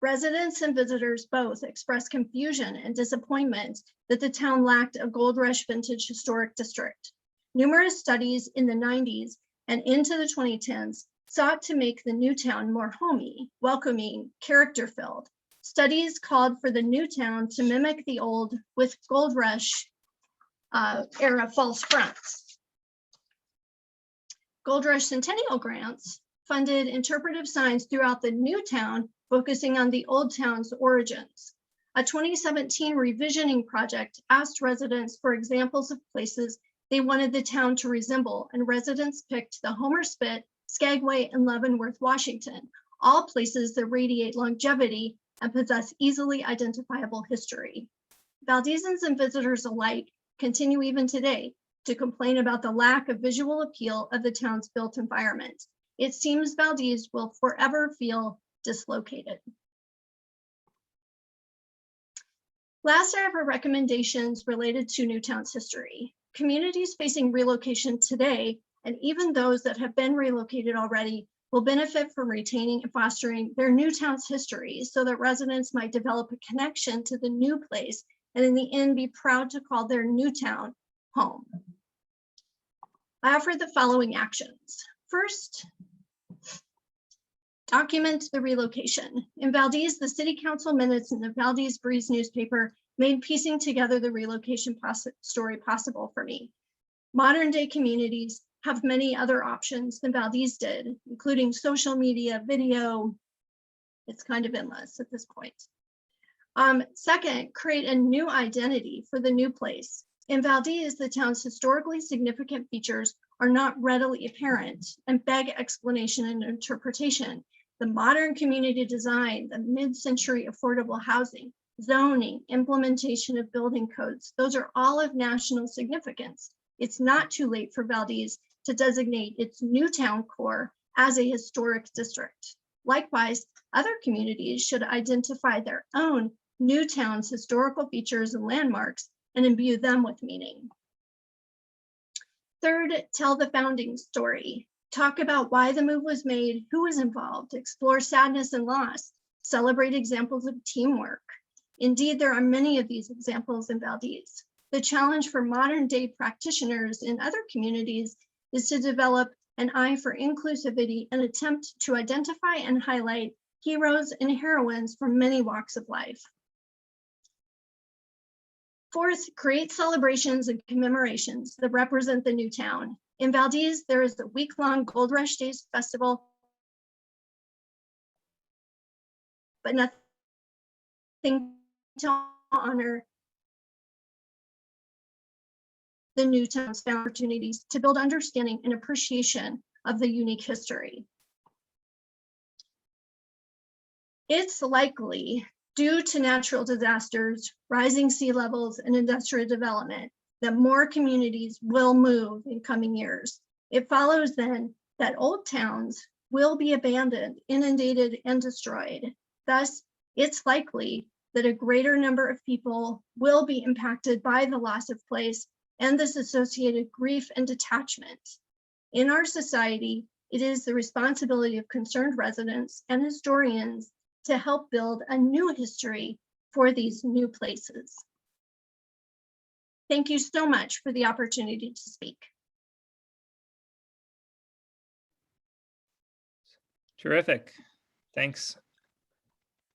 Residents and visitors both expressed confusion and disappointment that the town lacked a gold rush vintage historic district. Numerous studies in the 90s and into the 2010s sought to make the new town more homey, welcoming, character-filled. Studies called for the new town to mimic the old with gold rush era false fronts. Gold Rush Centennial grants funded interpretive signs throughout the new town, focusing on the old town's origins. A 2017 revisioning project asked residents for examples of places they wanted the town to resemble, and residents picked the Homer Spit, Skagway, and Leavenworth, Washington, all places that radiate longevity and possess easily identifiable history. Valdezans and visitors alike continue even today to complain about the lack of visual appeal of the town's built environment. It seems Valdez will forever feel dislocated. Last, I have recommendations related to Newtown's history. Communities facing relocation today, and even those that have been relocated already, will benefit from retaining and fostering their Newtown's history so that residents might develop a connection to the new place and in the end be proud to call their new town home. I offer the following actions. First, document the relocation. In Valdez, the city council minutes in the Valdez Breeze newspaper made piecing together the relocation story possible for me. Modern day communities have many other options than Valdez did, including social media, video. It's kind of endless at this point. Second, create a new identity for the new place. In Valdez, the town's historically significant features are not readily apparent and beg explanation and interpretation. The modern community design, the mid-century affordable housing, zoning, implementation of building codes, those are all of national significance. It's not too late for Valdez to designate its new town core as a historic district. Likewise, other communities should identify their own new town's historical features and landmarks and imbue them with meaning. Third, tell the founding story. Talk about why the move was made, who was involved, explore sadness and loss, celebrate examples of teamwork. Indeed, there are many of these examples in Valdez. The challenge for modern day practitioners in other communities is to develop an eye for inclusivity and attempt to identify and highlight heroes and heroines from many walks of life. Fourth, create celebrations and commemorations that represent the new town. In Valdez, there is a week-long Gold Rush Days festival, but nothing to honor the new town's opportunities to build understanding and appreciation of the unique history. It's likely, due to natural disasters, rising sea levels, and industrial development, that more communities will move in coming years. It follows then that old towns will be abandoned, inundated, and destroyed. Thus, it's likely that a greater number of people will be impacted by the loss of place and this associated grief and detachment. In our society, it is the responsibility of concerned residents and historians to help build a new history for these new places. Thank you so much for the opportunity to speak. Terrific. Thanks.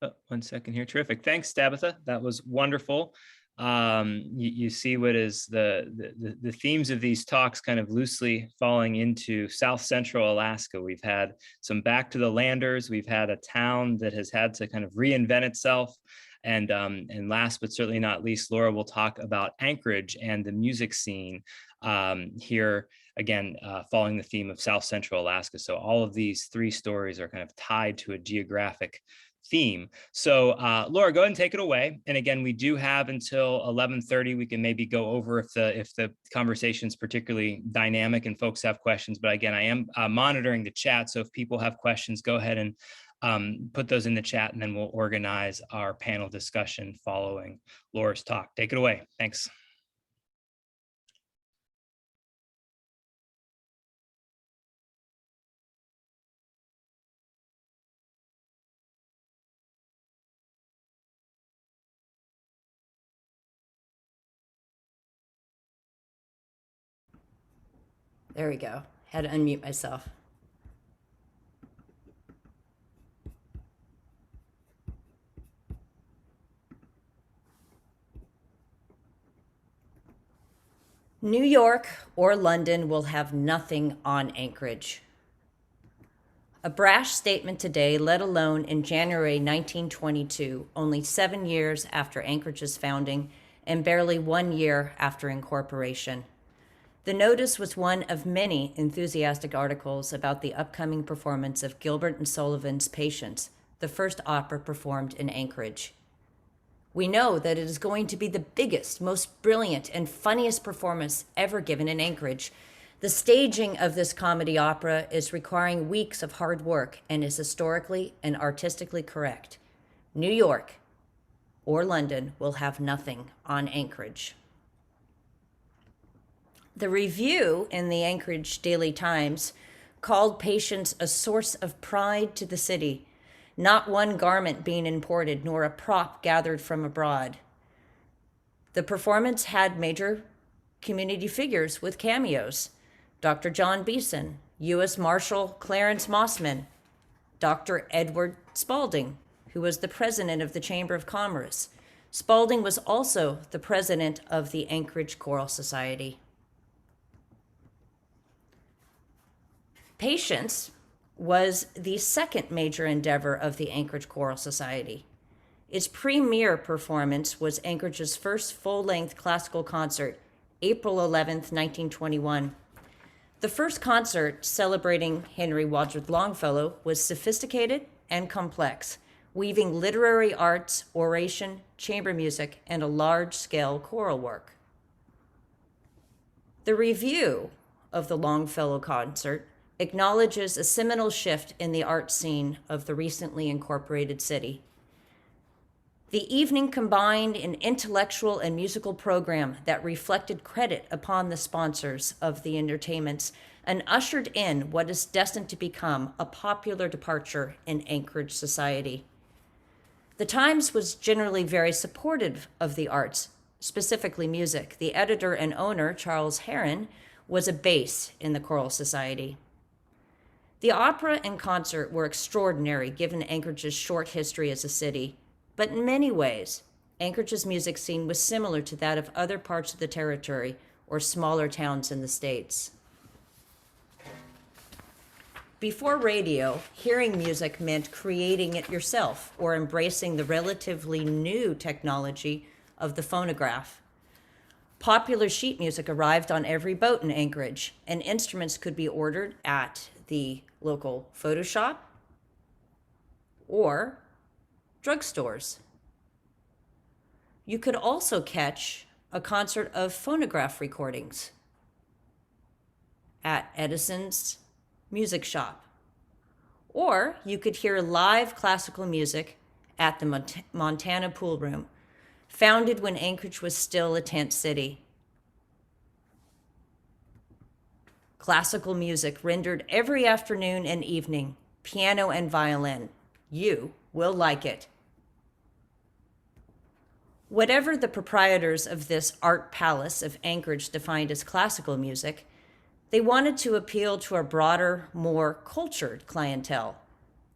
Oh, 1 second here. Terrific. Thanks, Tabitha. That was wonderful. You see what is the themes of these talks kind of loosely falling into South Central Alaska. We've had some back to the landers. We've had a town that has had to kind of reinvent itself. And last but certainly not least, Laura will talk about Anchorage and the music scene here, again, following the theme of South Central Alaska. So all of these three stories are kind of tied to a geographic theme. So Laura, go ahead and take it away. And again, we do have until 11:30. We can maybe go over if the conversation is particularly dynamic and folks have questions. But again, I am monitoring the chat. So if people have questions, go ahead and put those in the chat, and then we'll organize our panel discussion following Laura's talk. Take it away. Thanks. There we go. Had to unmute myself. New York or London will have nothing on Anchorage. A brash statement today, let alone in January 1922, only 7 years after Anchorage's founding and barely 1 year after incorporation. The notice was one of many enthusiastic articles about the upcoming performance of Gilbert and Sullivan's Patience, the first opera performed in Anchorage. We know that it is going to be the biggest, most brilliant, and funniest performance ever given in Anchorage. The staging of this comedy opera is requiring weeks of hard work and is historically and artistically correct. New York or London will have nothing on Anchorage. The review in the Anchorage Daily Times called Patience a source of pride to the city, not one garment being imported nor a prop gathered from abroad. The performance had major community figures with cameos: Dr. John Beeson, U.S. Marshal Clarence Mossman, Dr. Edward Spalding, who was the president of the Chamber of Commerce. Spalding was also the president of the Anchorage Choral Society. Patience was the second major endeavor of the Anchorage Choral Society. Its premier performance was Anchorage's first full-length classical concert, April 11th, 1921. The first concert celebrating Henry Wadsworth Longfellow was sophisticated and complex, weaving literary arts, oration, chamber music, and a large-scale choral work. The review of the Longfellow concert acknowledges a seminal shift in the art scene of the recently incorporated city. The evening combined an intellectual and musical program that reflected credit upon the sponsors of the entertainments and ushered in what is destined to become a popular departure in Anchorage society. The Times was generally very supportive of the arts, specifically music. The editor and owner, Charles Heron, was a base in the Choral Society. The opera and concert were extraordinary given Anchorage's short history as a city, but in many ways, Anchorage's music scene was similar to that of other parts of the territory or smaller towns in the States. Before radio, hearing music meant creating it yourself or embracing the relatively new technology of the phonograph. Popular sheet music arrived on every boat in Anchorage, and instruments could be ordered at the local photo shop or drugstores. You could also catch a concert of phonograph recordings at Edison's music shop. Or you could hear live classical music at the Montana Pool Room, founded when Anchorage was still a tent city. Classical music rendered every afternoon and evening, piano and violin. You will like it. Whatever the proprietors of this art palace of Anchorage defined as classical music, they wanted to appeal to a broader, more cultured clientele.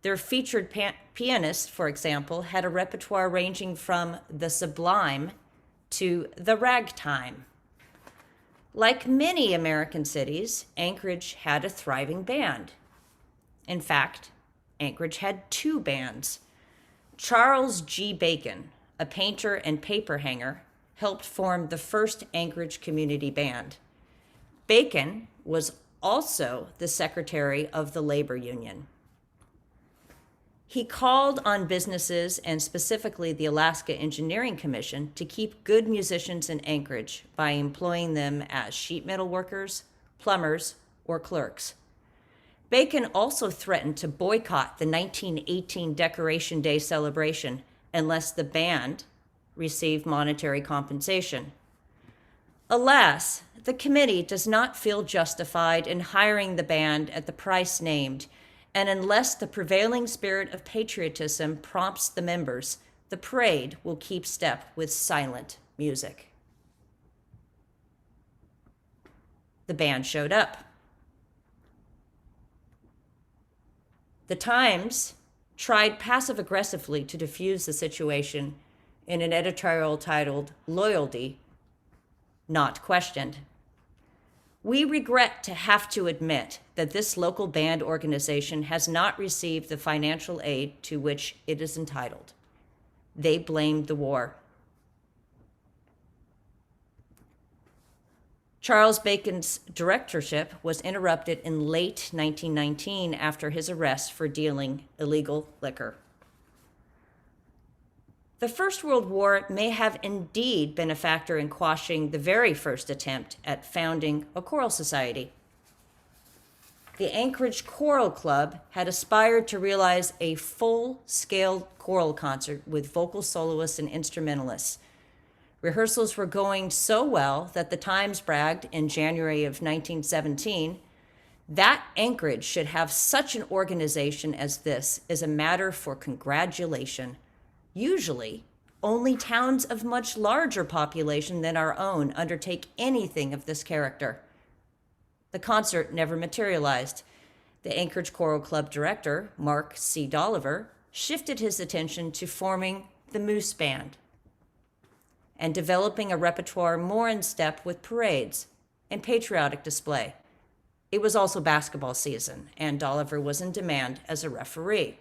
Their featured pianist, for example, had a repertoire ranging from the sublime to the ragtime. Like many American cities, Anchorage had a thriving band. In fact, Anchorage had two bands. Charles G. Bacon, a painter and paper hanger, helped form the first Anchorage community band. Bacon was also the secretary of the labor union. He called on businesses, and specifically the Alaska Engineering Commission, to keep good musicians in Anchorage by employing them as sheet metal workers, plumbers, or clerks. Bacon also threatened to boycott the 1918 Decoration Day celebration unless the band received monetary compensation. Alas, the committee does not feel justified in hiring the band at the price named, and unless the prevailing spirit of patriotism prompts the members, the parade will keep step with silent music. The band showed up. The Times tried passive-aggressively to diffuse the situation in an editorial titled "Loyalty Not Questioned." We regret to have to admit that this local band organization has not received the financial aid to which it is entitled. They blamed the war. Charles Bacon's directorship was interrupted in late 1919 after his arrest for dealing illegal liquor. The First World War may have indeed been a factor in quashing the very first attempt at founding a choral society. The Anchorage Choral Club had aspired to realize a full-scale choral concert with vocal soloists and instrumentalists. Rehearsals were going so well that the Times bragged in January of 1917 that Anchorage should have such an organization as this is a matter for congratulation. Usually, only towns of much larger population than our own undertake anything of this character. The concert never materialized. The Anchorage Choral Club director, Mark C. Dolliver, shifted his attention to forming the Moose Band and developing a repertoire more in step with parades and patriotic display. It was also basketball season, and Dolliver was in demand as a referee.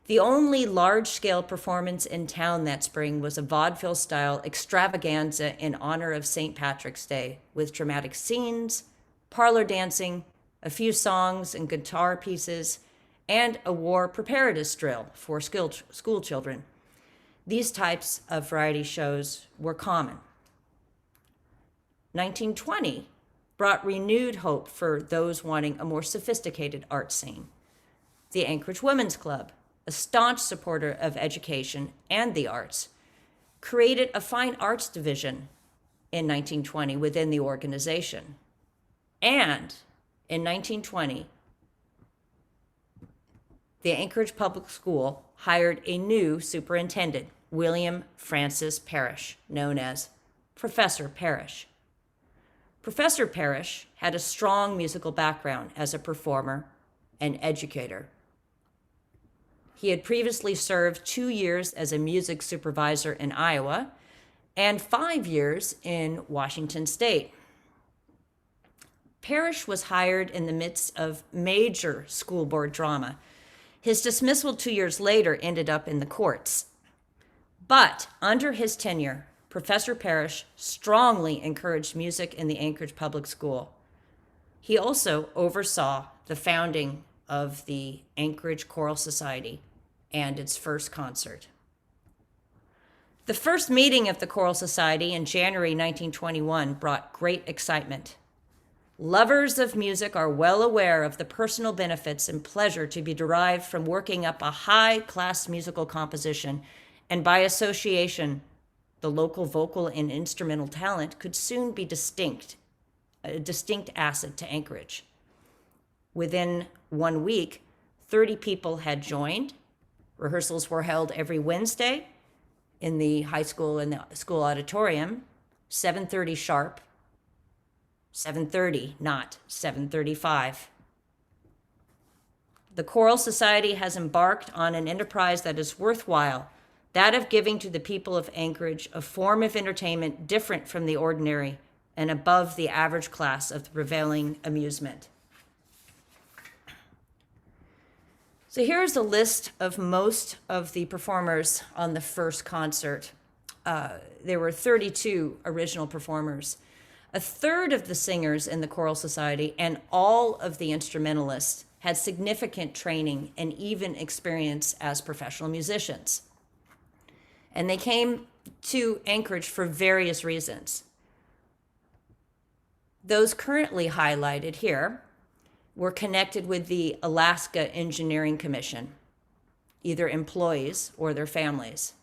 The only large-scale performance in town that spring was a vaudeville-style extravaganza in honor of St. Patrick's Day, with dramatic scenes, parlor dancing, a few songs and guitar pieces, and a war preparedness drill for school children. These types of variety shows were common. 1920 brought renewed hope for those wanting a more sophisticated art scene. The Anchorage Women's Club, a staunch supporter of education and the arts, created a fine arts division in 1920 within the organization. And in 1920, the Anchorage Public School hired a new superintendent, William Francis Parrish, known as Professor Parrish. Professor Parrish had a strong musical background as a performer and educator. He had previously served 2 years as a music supervisor in Iowa and 5 years in Washington State. Parrish was hired in the midst of major school board drama. His dismissal 2 years later ended up in the courts. But under his tenure, Professor Parrish strongly encouraged music in the Anchorage Public School. He also oversaw the founding of the Anchorage Choral Society and its first concert. The first meeting of the Choral Society in January 1921 brought great excitement. Lovers of music are well aware of the personal benefits and pleasure to be derived from working up a high-class musical composition, and by association, the local vocal and instrumental talent could soon be a distinct asset to Anchorage. Within 1 week, 30 people had joined. Rehearsals were held every Wednesday in the high school and the school auditorium, 7:30 sharp. 7:30, not 7:35. The Choral Society has embarked on an enterprise that is worthwhile, that of giving to the people of Anchorage a form of entertainment different from the ordinary and above the average class of the prevailing amusement. So here's a list of most of the performers on the first concert. There were 32 original performers. A third of the singers in the Choral Society and all of the instrumentalists had significant training and even experience as professional musicians. And they came to Anchorage for various reasons. Those currently highlighted here were connected with the Alaska Engineering Commission, either employees or their families.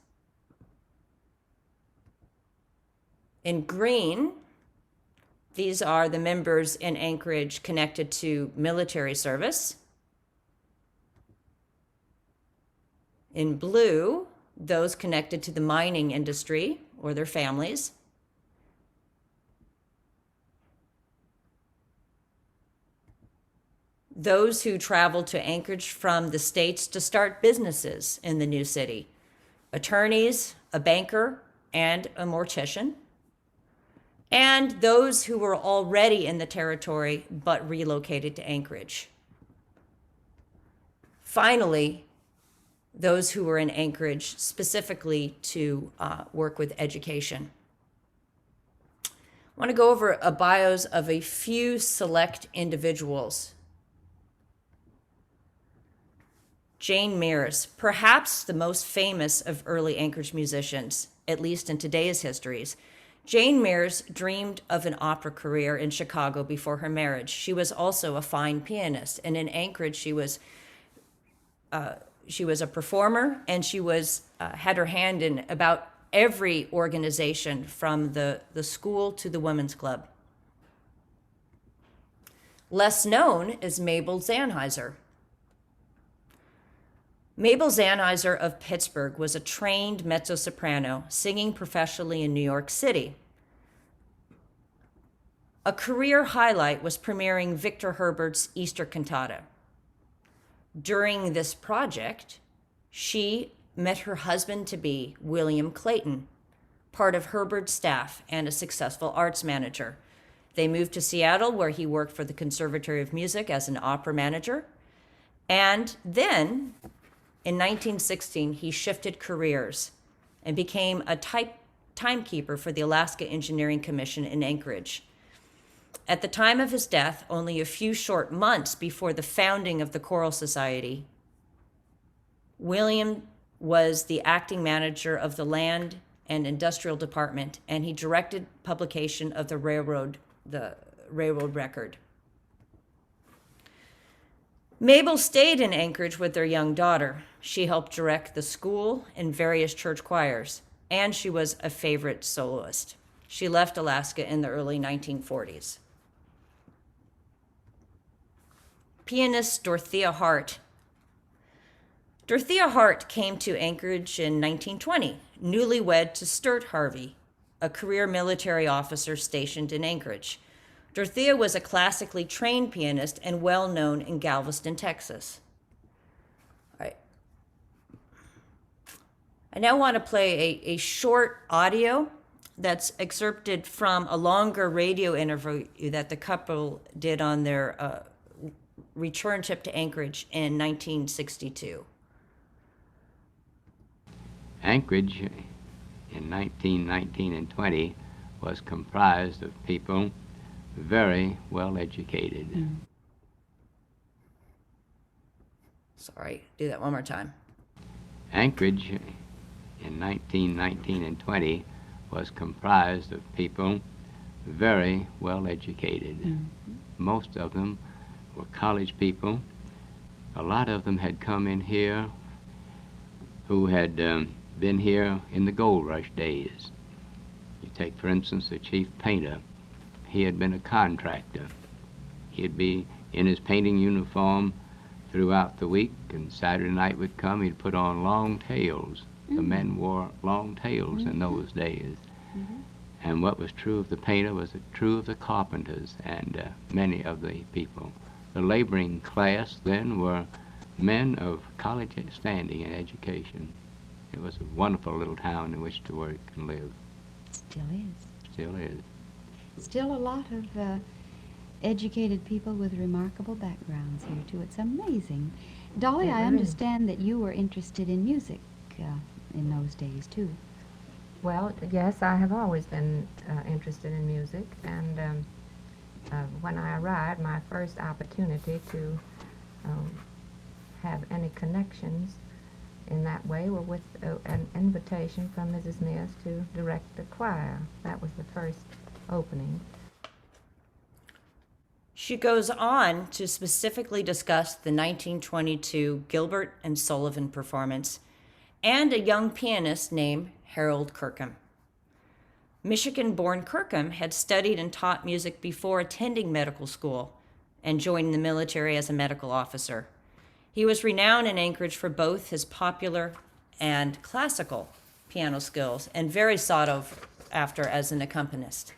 In green, these are the members in Anchorage connected to military service. In blue, those connected to the mining industry or their families. Those who traveled to Anchorage from the States to start businesses in the new city. Attorneys, a banker, and a mortician. And those who were already in the territory but relocated to Anchorage. Finally, those who were in Anchorage specifically to work with education. I want to go over a bios of a few select individuals. Jane Mears, perhaps the most famous of early Anchorage musicians, at least in today's histories. Jane Mears dreamed of an opera career in Chicago before her marriage. She was also a fine pianist, and in Anchorage, she was a performer, and she had her hand in about every organization, from the school to the women's club. Less known is Mabel Zannheiser. Mabel Zannheiser of Pittsburgh was a trained mezzo-soprano singing professionally in New York City. A career highlight was premiering Victor Herbert's Easter Cantata. During this project, she met her husband-to-be, William Clayton, part of Herbert's staff and a successful arts manager. They moved to Seattle, where he worked for the Conservatory of Music as an opera manager. And then, in 1916, he shifted careers and became a timekeeper for the Alaska Engineering Commission in Anchorage. At the time of his death, only a few short months before the founding of the Choral Society, William was the acting manager of the Land and Industrial Department, and he directed publication of the railroad record. Mabel stayed in Anchorage with their young daughter. She helped direct the school and various church choirs, and she was a favorite soloist. She left Alaska in the early 1940s. Pianist Dorothea Hart. Dorothea Hart came to Anchorage in 1920, newlywed to Sturt Harvey, a career military officer stationed in Anchorage. Dorothea was a classically trained pianist and well known in Galveston, Texas. All right. I now want to play a short audio that's excerpted from a longer radio interview that the couple did on their return trip to Anchorage in 1962. Anchorage in 1919 and 20 was comprised of people very well educated. Sorry, do that one more time. Anchorage in 1919 and 20 was comprised of people very well educated. Most of them were college people. A lot of them had come in here who had been here in the gold rush days. You take, for instance, the chief painter. He had been a contractor. He'd be in his painting uniform throughout the week, and Saturday night would come, he'd put on long tails. The men wore long tails in those days. And what was true of the painter was true of the carpenters and many of the people. The laboring class then were men of college standing and education. It was a wonderful little town in which to work and live. Still is. Still is. Still a lot of educated people with remarkable backgrounds here, too. It's amazing. Dolly, I understand that you were interested in music in those days, too. Well, yes, I have always been interested in music, and when I arrived, my first opportunity to have any connections in that way were with an invitation from Mrs. Mears to direct the choir. That was the first opening. She goes on to specifically discuss the 1922 Gilbert and Sullivan performance and a young pianist named Harold Kirkham. Michigan-born Kirkham had studied and taught music before attending medical school and joining the military as a medical officer. He was renowned in Anchorage for both his popular and classical piano skills and very sought after as an accompanist.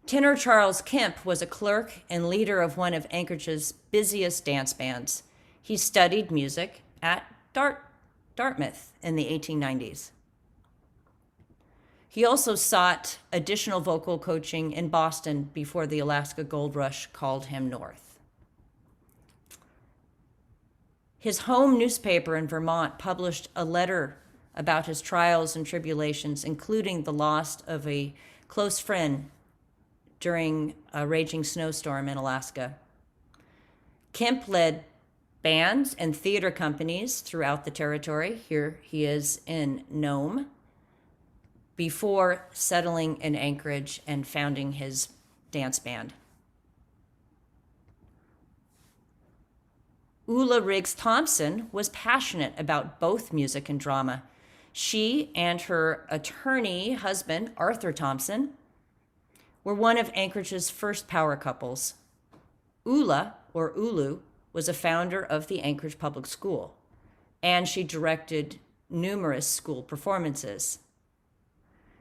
Tenor Charles Kemp was a clerk and leader of one of Anchorage's busiest dance bands. He studied music at Dartmouth in the 1890s. He also sought additional vocal coaching in Boston before the Alaska Gold Rush called him north. His home newspaper in Vermont published a letter about his trials and tribulations, including the loss of a close friend during a raging snowstorm in Alaska. Kemp led bands and theater companies throughout the territory. Here he is in Nome, before settling in Anchorage and founding his dance band. Ulla Riggs Thompson was passionate about both music and drama. She and her attorney husband, Arthur Thompson, were one of Anchorage's first power couples. Ulla, or Ulu, was a founder of the Anchorage Public School, and she directed numerous school performances.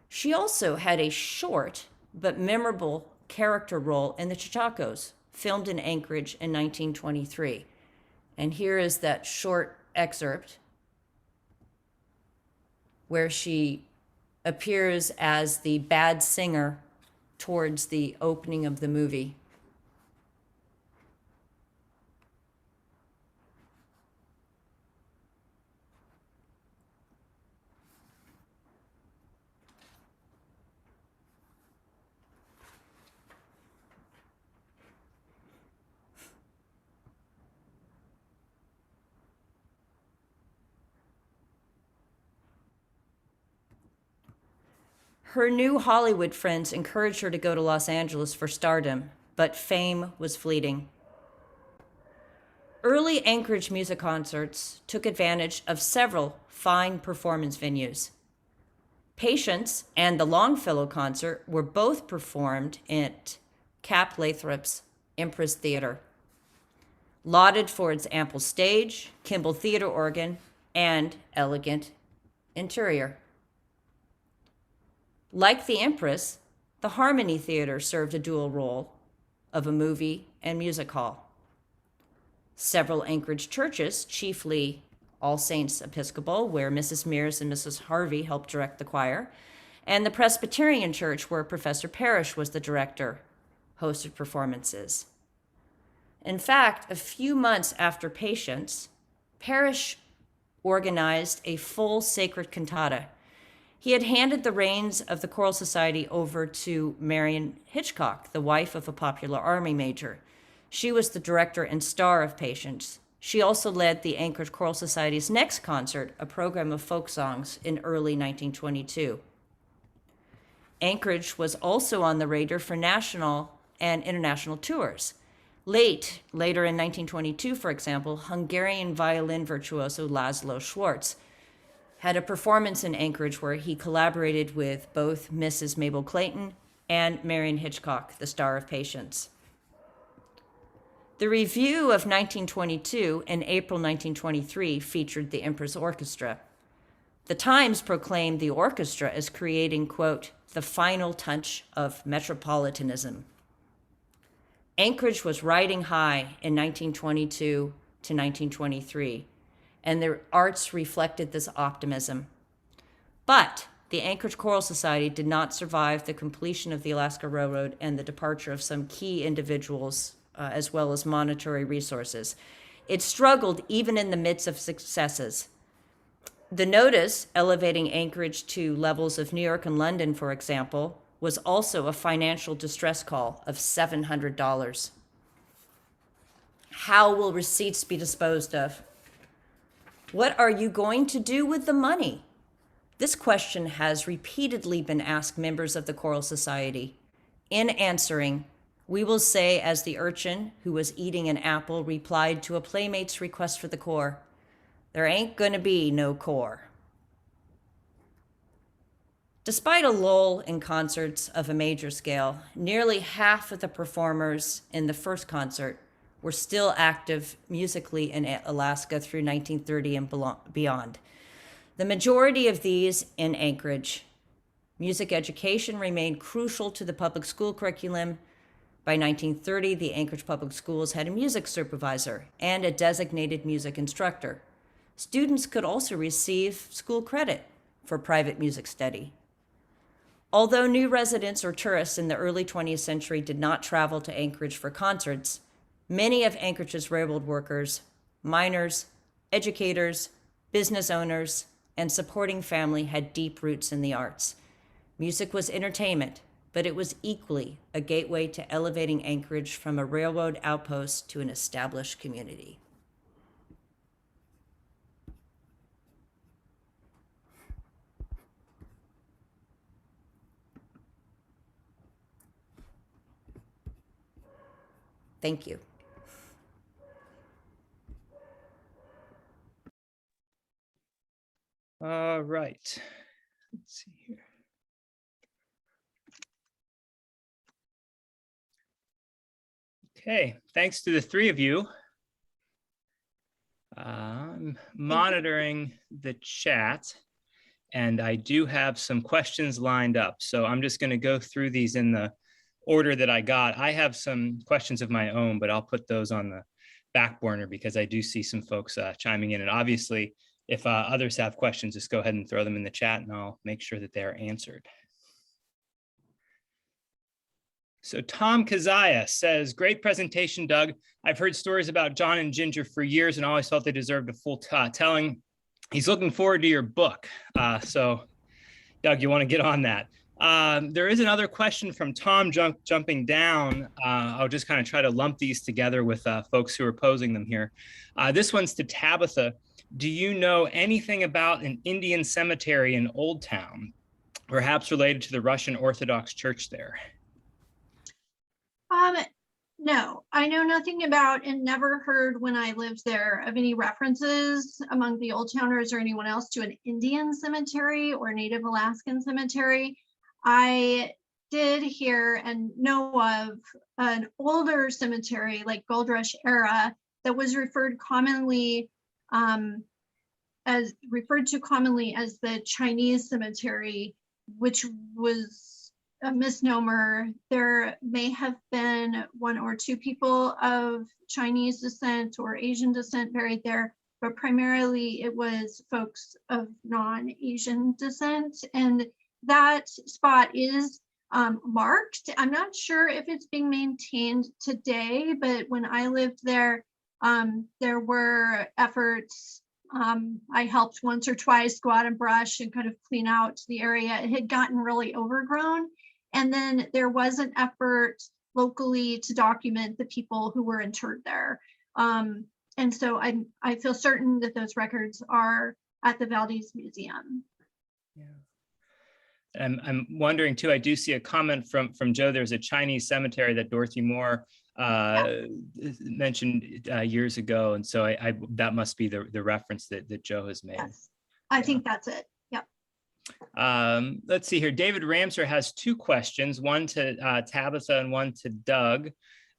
She also had a short but memorable character role in The Chachacos, filmed in Anchorage in 1923. And here is that short excerpt where she appears as the bad singer towards the opening of the movie. Her new Hollywood friends encouraged her to go to Los Angeles for stardom, but fame was fleeting. Early Anchorage music concerts took advantage of several fine performance venues. Patience and the Longfellow concert were both performed at Cap Lathrop's Empress Theater, lauded for its ample stage, Kimball theater organ, and elegant interior. Like the Empress, the Harmony Theater served a dual role of a movie and music hall. Several Anchorage churches, chiefly All Saints Episcopal, where Mrs. Mears and Mrs. Harvey helped direct the choir, and the Presbyterian Church, where Professor Parrish was the director, hosted performances. In fact, a few months after Patience, Parrish organized a full sacred cantata. He had handed the reins of the Choral Society over to Marion Hitchcock, the wife of a popular Army major. She was the director and star of Patience. She also led the Anchorage Choral Society's next concert, a program of folk songs, in early 1922. Anchorage was also on the radar for national and international tours. Later in 1922, for example, Hungarian violin virtuoso Laszlo Schwartz had a performance in Anchorage where he collaborated with both Mrs. Mabel Clayton and Marion Hitchcock, the star of Patience. The review of 1922 and April 1923 featured the Empress Orchestra. The Times proclaimed the orchestra as creating, quote, the final touch of metropolitanism. Anchorage was riding high in 1922 to 1923, and the arts reflected this optimism. But the Anchorage Choral Society did not survive the completion of the Alaska Railroad and the departure of some key individuals, as well as monetary resources. It struggled even in the midst of successes. The notice elevating Anchorage to levels of New York and London, for example, was also a financial distress call of $700. How will receipts be disposed of? What are you going to do with the money? This question has repeatedly been asked members of the Choral Society. In answering, we will say as the urchin who was eating an apple replied to a playmate's request for the core, there ain't gonna be no core. Despite a lull in concerts of a major scale, nearly half of the performers in the first concert were still active musically in Alaska through 1930 and beyond. The majority of these in Anchorage. Music education remained crucial to the public school curriculum. By 1930, the Anchorage Public Schools had a music supervisor and a designated music instructor. Students could also receive school credit for private music study. Although new residents or tourists in the early 20th century did not travel to Anchorage for concerts, many of Anchorage's railroad workers, miners, educators, business owners, and supporting family had deep roots in the arts. Music was entertainment, but it was equally a gateway to elevating Anchorage from a railroad outpost to an established community. Thank you. All right. Let's see here. Okay, thanks to the three of you. I'm monitoring the chat, and I do have some questions lined up. So I'm just going to go through these in the order that I got. I have some questions of my own, but I'll put those on the back burner because I do see some folks chiming in. And obviously, if others have questions, just go ahead and throw them in the chat and I'll make sure that they're answered. So Tom Kazaya says, great presentation, Doug. I've heard stories about John and Ginger for years and always felt they deserved a full telling. He's looking forward to your book. So Doug, you want to get on that. There is another question from Tom jumping down. I'll just kind of try to lump these together with folks who are posing them here. This one's to Tabitha. Do you know anything about an Indian cemetery in Old Town, perhaps related to the Russian Orthodox Church there? No, I know nothing about and never heard when I lived there of any references among the Old Towners or anyone else to an Indian cemetery or Native Alaskan cemetery. I did hear and know of an older cemetery like Gold Rush era that was referred to commonly as the Chinese cemetery, which was a misnomer. There may have been one or two people of Chinese descent or Asian descent buried there, but primarily it was folks of non-Asian descent. And that spot is marked. I'm not sure if it's being maintained today, but when I lived there, there were efforts. I helped once or twice go out and brush and kind of clean out the area. It had gotten really overgrown. And then there was an effort locally to document the people who were interred there. And so I feel certain that those records are at the Valdez Museum. Yeah. I'm wondering too, I do see a comment from Joe. There's a Chinese cemetery that Dorothy Moore mentioned years ago. And so I that must be the reference that Joe has made. Yes, I think that's it. Yep. Let's see here. David Ramser has two questions, one to Tabitha and one to Doug.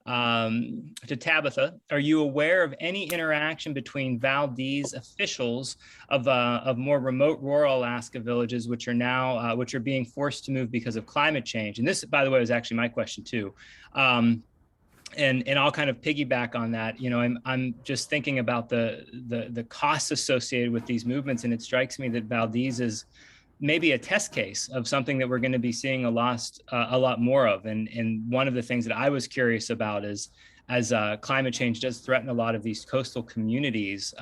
To Tabitha, are you aware of any interaction between Valdez officials of more remote rural Alaska villages, which are being forced to move because of climate change? And this, by the way, was actually my question too. And I'll kind of piggyback on that. You know, I'm just thinking about the costs associated with these movements, and it strikes me that Valdez is maybe a test case of something that we're going to be seeing a lot more of. And one of the things that I was curious about is, as climate change does threaten a lot of these coastal communities,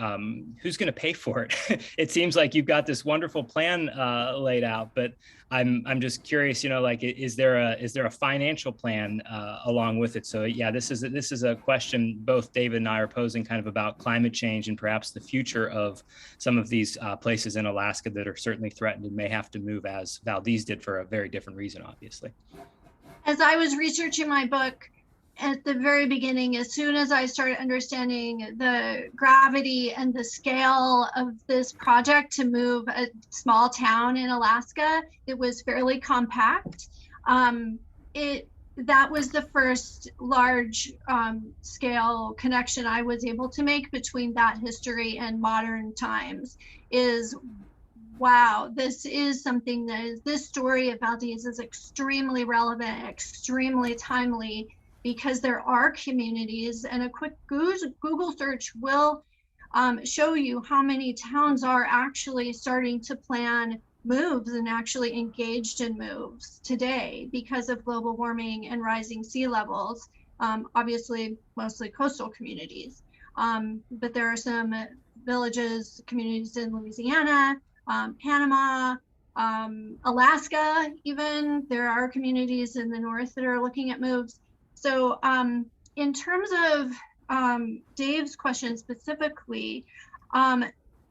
who's going to pay for it? It seems like you've got this wonderful plan laid out, but I'm just curious, you know, like, is there a financial plan along with it? So yeah, this is a question both David and I are posing, kind of about climate change and perhaps the future of some of these places in Alaska that are certainly threatened and may have to move, as Valdez did, for a very different reason, obviously. As I was researching my book, at the very beginning, as soon as I started understanding the gravity and the scale of this project to move a small town in Alaska, it was fairly compact. That was the first large scale connection I was able to make between that history and modern times. Is, wow, this is something this story of Valdez is extremely relevant, extremely timely, because there are communities, and a quick Google search will show you how many towns are actually starting to plan moves and actually engaged in moves today because of global warming and rising sea levels. Obviously, mostly coastal communities, but there are some villages, communities in Louisiana, Panama, Alaska, even. There are communities in the north that are looking at moves. So in terms of Dave's question specifically,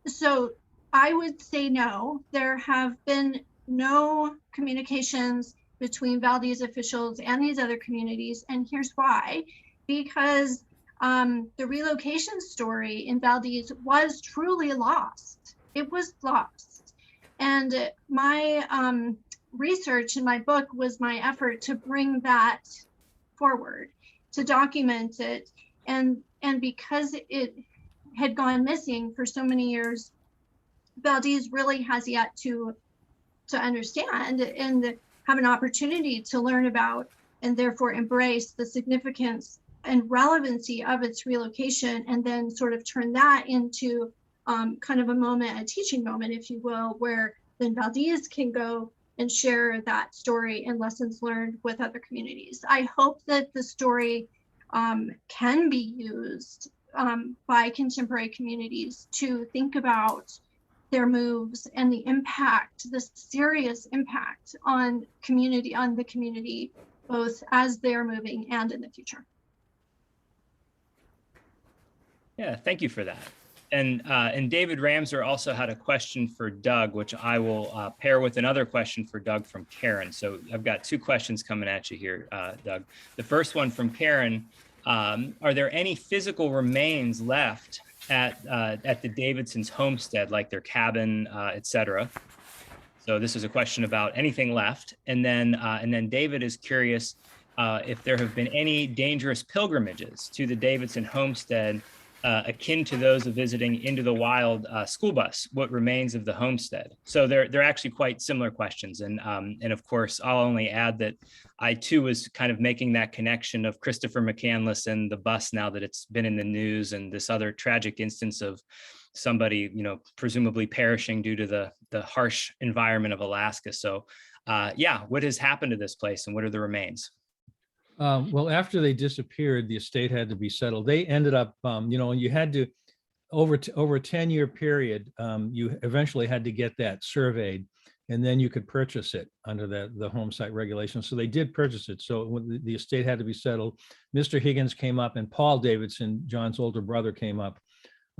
so I would say no, there have been no communications between Valdez officials and these other communities. And here's why: because the relocation story in Valdez was truly lost. It was lost. And my research in my book was my effort to bring that forward, to document it, and because it had gone missing for so many years, Valdez really has yet to understand and have an opportunity to learn about, and therefore embrace the significance and relevancy of its relocation, and then sort of turn that into kind of a teaching moment, if you will, where then Valdez can go and share that story and lessons learned with other communities. I hope that the story can be used by contemporary communities to think about their moves and the impact, the serious impact on the community, both as they're moving and in the future. Yeah, thank you for that. And David Ramser also had a question for Doug, which I will pair with another question for Doug from Karen. So I've got two questions coming at you here, Doug. The first one from Karen: are there any physical remains left at the Davidson's homestead, like their cabin, etc.? So this is a question about anything left. And then David is curious if there have been any dangerous pilgrimages to the Davidson homestead, akin to those of visiting Into the Wild school bus, what remains of the homestead. So they're actually quite similar questions. And of course, I'll only add that I too was kind of making that connection of Christopher McCandless and the bus, now that it's been in the news, and this other tragic instance of somebody, you know, presumably perishing due to the harsh environment of Alaska. So yeah, what has happened to this place and what are the remains? Well, after they disappeared, the estate had to be settled. They ended up, you know, you had to, over a 10-year period, you eventually had to get that surveyed, and then you could purchase it under the home site regulations. So they did purchase it. So when the estate had to be settled, Mr. Higgins came up, and Paul Davidson, John's older brother, came up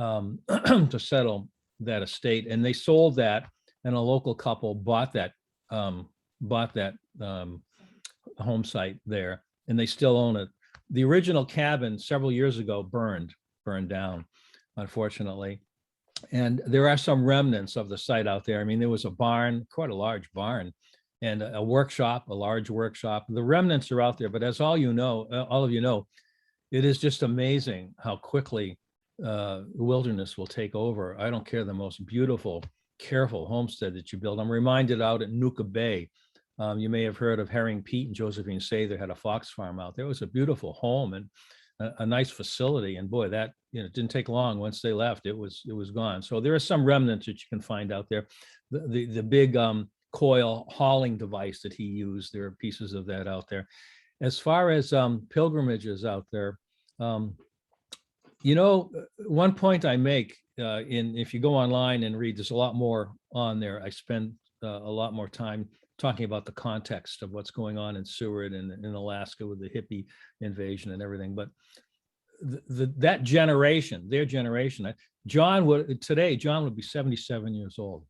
to settle that estate, and they sold that, and a local couple bought that home site there, and they still own it. The original cabin several years ago burned down, unfortunately. And there are some remnants of the site out there. I mean, there was a barn, quite a large barn, and a workshop, a large workshop. The remnants are out there, but as all of you know, it is just amazing how quickly the wilderness will take over. I don't care the most beautiful, careful homestead that you build. I'm reminded out at Nuka Bay. You may have heard of Herring Pete and Josephine Sather had a fox farm out there. It was a beautiful home and a nice facility. And boy, that, it didn't take long. Once they left, it was gone. So there are some remnants that you can find out there. The big coil hauling device that he used, there are pieces of that out there. As far as pilgrimages out there, one point I make if you go online and read, there's a lot more on there. I spend a lot more time talking about the context of what's going on in Seward and in Alaska with the hippie invasion and everything. But that generation, their generation, John would be 77 years old,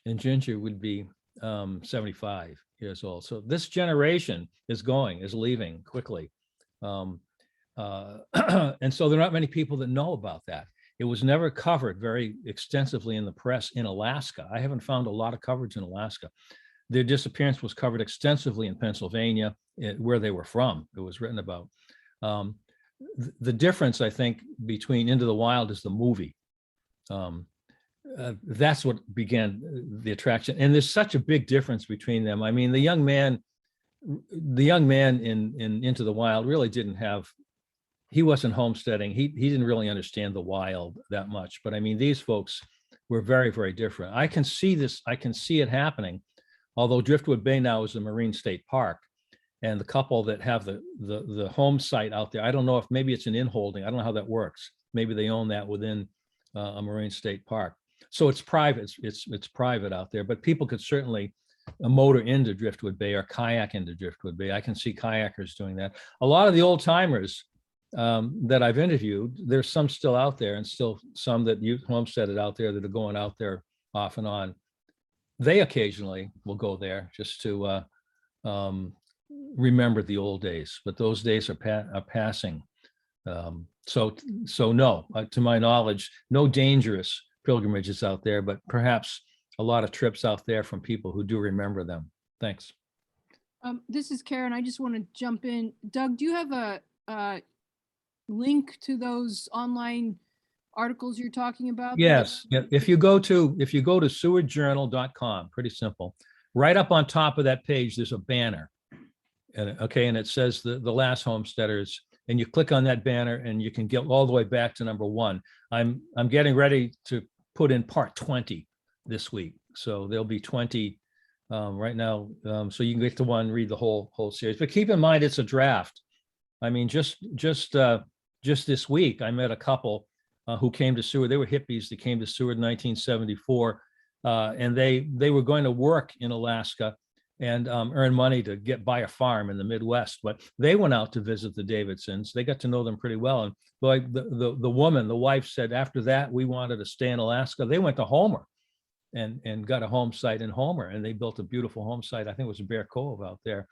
and Ginger would be 75 years old. So this generation is leaving quickly. And so there are not many people that know about that. It was never covered very extensively in the press in Alaska. I haven't found a lot of coverage in Alaska. Their disappearance was covered extensively in Pennsylvania, where they were from. It was written about. The difference, I think, between Into the Wild is the movie. That's what began the attraction. And there's such a big difference between them. I mean, the young man in Into the Wild really he wasn't homesteading. He didn't really understand the wild that much. But I mean, these folks were very, very different. I can see it happening. Although Driftwood Bay now is a Marine State Park, and the couple that have the home site out there, I don't know if maybe it's an inholding. I don't know how that works. Maybe they own that within a Marine State Park. So it's private. It's private out there, but people could certainly motor into Driftwood Bay or kayak into Driftwood Bay. I can see kayakers doing that. A lot of the old timers that I've interviewed, there's some still out there, and still some that you homesteaded out there that are going out there off and on. They occasionally will go there just to remember the old days, but those days are passing. So no, to my knowledge, no dangerous pilgrimages out there, but perhaps a lot of trips out there from people who do remember them. Thanks. This is Karen. I just want to jump in. Doug, do you have a link to those online articles you're talking about? Yes. Yeah. If you go to sewardjournal.com, pretty simple. Right up on top of that page, there's a banner. And it says the last homesteaders, and you click on that banner and you can get all the way back to number 1. I'm getting ready to put in part 20 this week. So there'll be 20 right now. So you can get to one, read the whole series. But keep in mind, it's a draft. I mean, just this week, I met a couple who came to Seward. They were hippies that came to Seward in 1974, and they were going to work in Alaska and earn money to buy a farm in the Midwest. But they went out to visit the Davidsons. They got to know them pretty well. And like the wife said, after that, we wanted to stay in Alaska. They went to Homer and got a home site in Homer, and they built a beautiful home site. I think it was Bear Cove out there.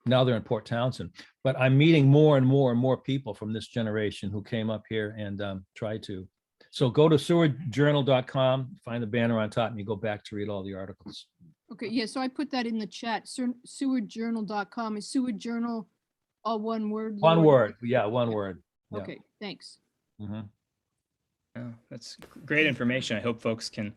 Now they're in Port Townsend, but I'm meeting more and more people from this generation who came up here and tried to. So go to sewardjournal.com, find the banner on top, and you go back to read all the articles. Okay, yeah, so I put that in the chat. Sewardjournal.com. Is Seward Journal all one word? One word, yeah, one word. Yeah. Okay, thanks. Mm-hmm. Oh, that's great information. I hope folks can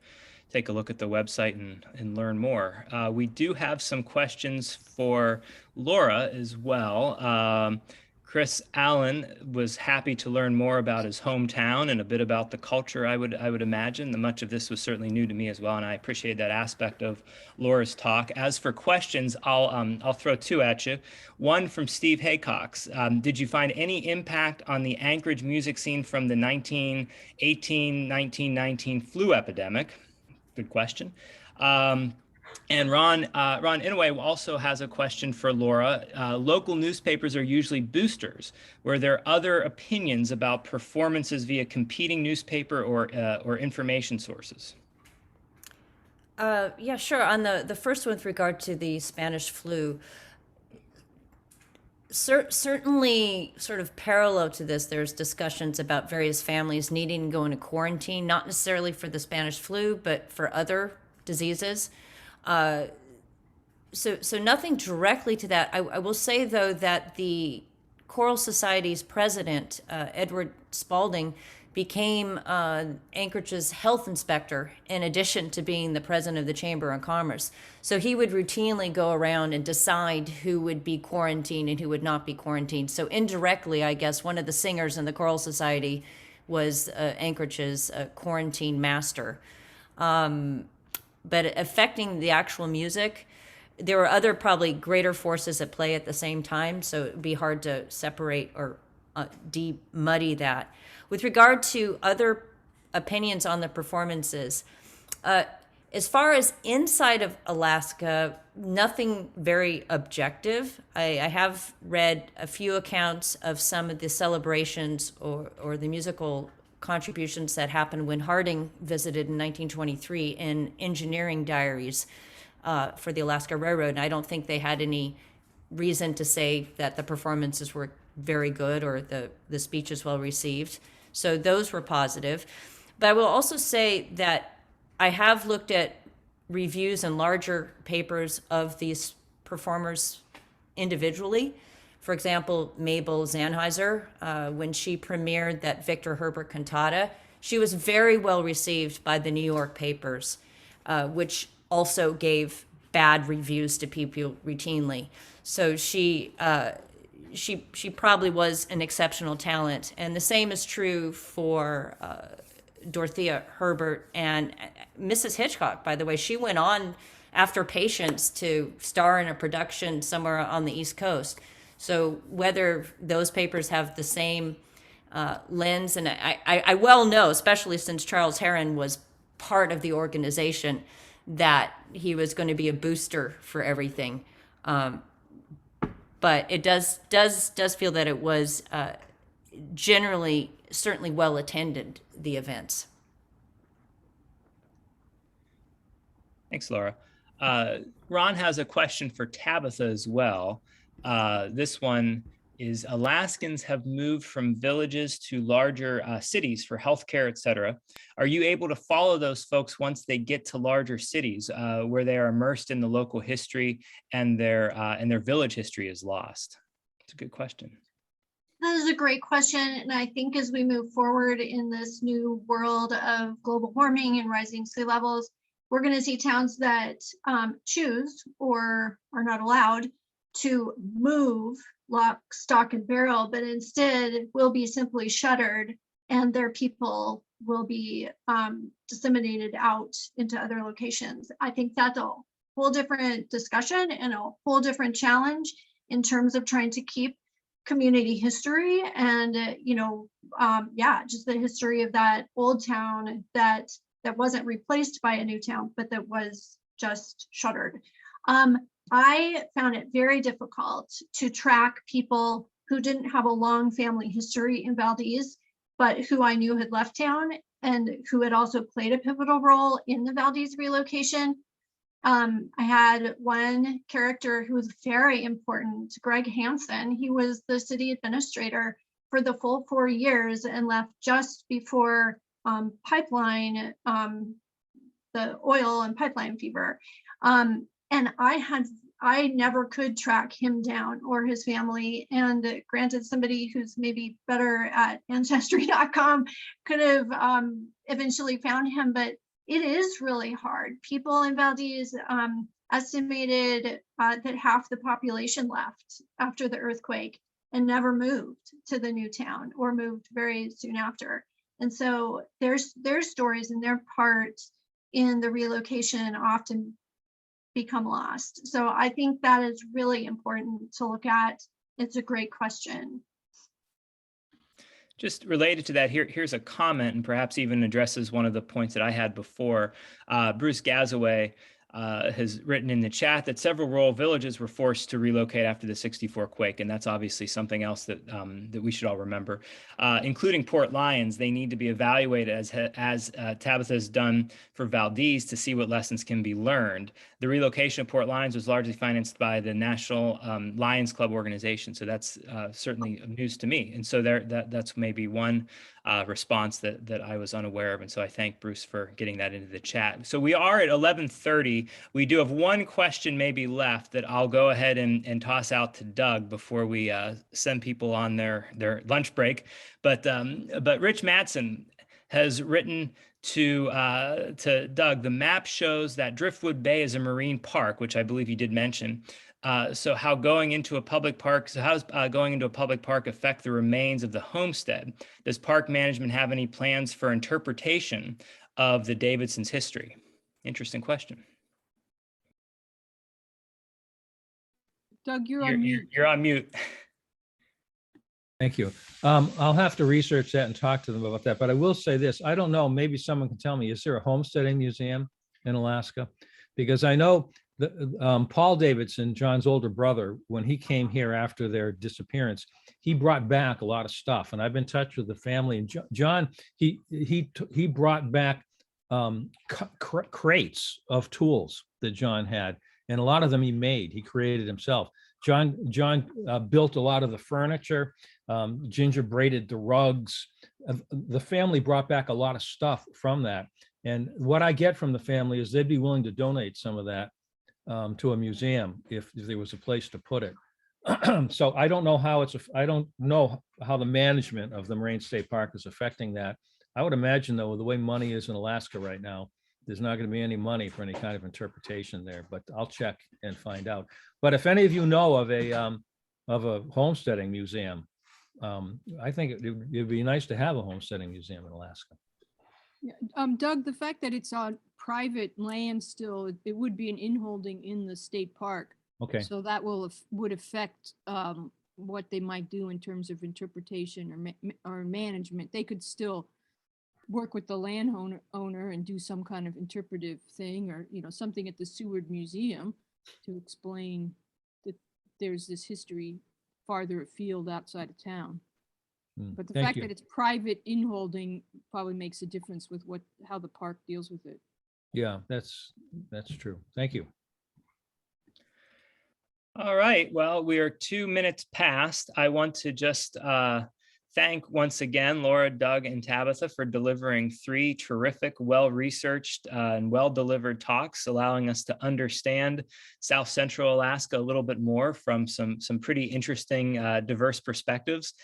take a look at the website and learn more. We do have some questions for Laura as well. Chris Allen was happy to learn more about his hometown and a bit about the culture, I would imagine. Much of this was certainly new to me as well, and I appreciate that aspect of Laura's talk. As for questions, I'll throw 2 at you. One from Steve Haycox. Did you find any impact on the Anchorage music scene from the 1918-1919 flu epidemic? Good question. And Ron Inouye also has a question for Laura. Local newspapers are usually boosters. Were there other opinions about performances via competing newspaper or information sources? Yeah, sure. On the first one with regard to the Spanish flu, certainly sort of parallel to this, there's discussions about various families needing to go into quarantine, not necessarily for the Spanish flu, but for other diseases. So nothing directly to that. I will say, though, that the Choral Society's president, Edward Spalding, became Anchorage's health inspector in addition to being the president of the Chamber of Commerce. So he would routinely go around and decide who would be quarantined and who would not be quarantined. So indirectly, I guess, one of the singers in the Choral Society was Anchorage's quarantine master. But affecting the actual music, there were other probably greater forces at play at the same time, so it would be hard to separate or muddy that. With regard to other opinions on the performances, as far as inside of Alaska, nothing very objective. I have read a few accounts of some of the celebrations or the musical contributions that happened when Harding visited in 1923 in engineering diaries for the Alaska Railroad, and I don't think they had any reason to say that the performances were very good or the speeches well received. So those were positive. But I will also say that I have looked at reviews in larger papers of these performers individually. For example, Mabel Zanheiser, when she premiered that Victor Herbert cantata, she was very well received by the New York papers, which also gave bad reviews to people routinely. So she probably was an exceptional talent. And the same is true for Dorothea Herbert and Mrs. Hitchcock, by the way. She went on after Patience to star in a production somewhere on the East Coast. So whether those papers have the same lens, and I well know, especially since Charles Heron was part of the organization, that he was going to be a booster for everything. But it does feel that it was generally, certainly well attended, the events. Thanks, Laura. Ron has a question for Tabitha as well. This one is: Alaskans have moved from villages to larger cities for healthcare, et cetera. Are you able to follow those folks once they get to larger cities where they are immersed in the local history and their village history is lost? It's a good question. That is a great question. And I think as we move forward in this new world of global warming and rising sea levels, we're going to see towns that choose or are not allowed to move lock, stock, and barrel, but instead will be simply shuttered, and their people will be disseminated out into other locations. I think that's a whole different discussion and a whole different challenge in terms of trying to keep community history and just the history of that old town that wasn't replaced by a new town, but that was just shuttered. I found it very difficult to track people who didn't have a long family history in Valdez, but who I knew had left town and who had also played a pivotal role in the Valdez relocation. I had one character who was very important, Greg Hansen. He was the city administrator for the full 4 years and left just before pipeline, the oil and pipeline fever. And I never could track him down or his family. And granted, somebody who's maybe better at ancestry.com could have eventually found him, but it is really hard. People in Valdez estimated that half the population left after the earthquake and never moved to the new town or moved very soon after. And so their stories and their part in the relocation often become lost. So I think that is really important to look at. It's a great question. Just related to that, here's a comment, and perhaps even addresses one of the points that I had before. Bruce Gazaway has written in the chat that several rural villages were forced to relocate after the '64 quake, and that's obviously something else that that we should all remember, including Port Lions. They need to be evaluated as Tabitha has done for Valdez to see what lessons can be learned. The relocation of Port Lions was largely financed by the National Lions Club organization, so that's certainly news to me. And so that's maybe one response that I was unaware of. And so I thank Bruce for getting that into the chat. So we are at 11:30. We do have one question maybe left that I'll go ahead and toss out to Doug before we send people on their lunch break. But Rich Mattson has written to Doug. The map shows that Driftwood Bay is a marine park, which I believe you did mention. So how going into a public park, so how does going into a public park affect the remains of the homestead? Does park management have any plans for interpretation of the Davidson's history? Interesting question. Doug, you're on mute. You're on mute. Thank you. I'll have to research that and talk to them about that, but I will say this. I don't know, maybe someone can tell me, is there a homesteading museum in Alaska? Because I know that Paul Davidson, John's older brother, when he came here after their disappearance, he brought back a lot of stuff, and I've been in touch with the family. And John, he brought back crates of tools that John had, and a lot of them he made. He created himself. John built a lot of the furniture, Ginger braided the rugs. The family brought back a lot of stuff from that. And what I get from the family is they'd be willing to donate some of that to a museum if there was a place to put it. So I don't know how I don't know how the management of the Moraine State Park is affecting that. I would imagine, though, the way money is in Alaska right now, there's not going to be any money for any kind of interpretation there, but I'll check and find out. But if any of you know of a homesteading museum, I think it'd be nice to have a homesteading museum in Alaska. Yeah. Doug, the fact that it's on private land still, it would be an inholding in the state park. Okay. So that would affect what they might do in terms of interpretation or management. They could still work with the landowner and do some kind of interpretive thing, or something at the Seward Museum to explain that there's this history farther afield outside of town. But the fact that it's private inholding probably makes a difference with how the park deals with it. Yeah, that's true. Thank you. All right. Well, we are 2 minutes past. I want to just thank once again Laura, Doug, and Tabitha for delivering 3 terrific, well-researched and well-delivered talks, allowing us to understand South Central Alaska a little bit more from some pretty interesting, diverse perspectives.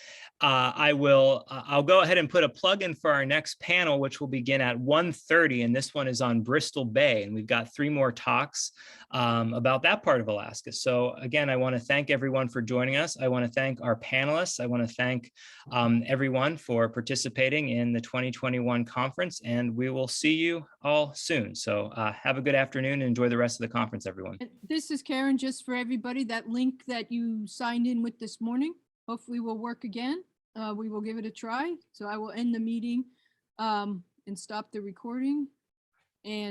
I'll go ahead and put a plug in for our next panel, which will begin at 1:30, and this one is on Bristol Bay, and we've got 3 more talks about that part of Alaska. So again, I want to thank everyone for joining us. I want to thank our panelists. I want to thank everyone for participating in the 2021 conference, and we will see you all soon. So have a good afternoon and enjoy the rest of the conference, everyone. This is Karen, just for everybody, that link that you signed in with this morning, hopefully will work again. We will give it a try. So I will end the meeting and stop the recording. And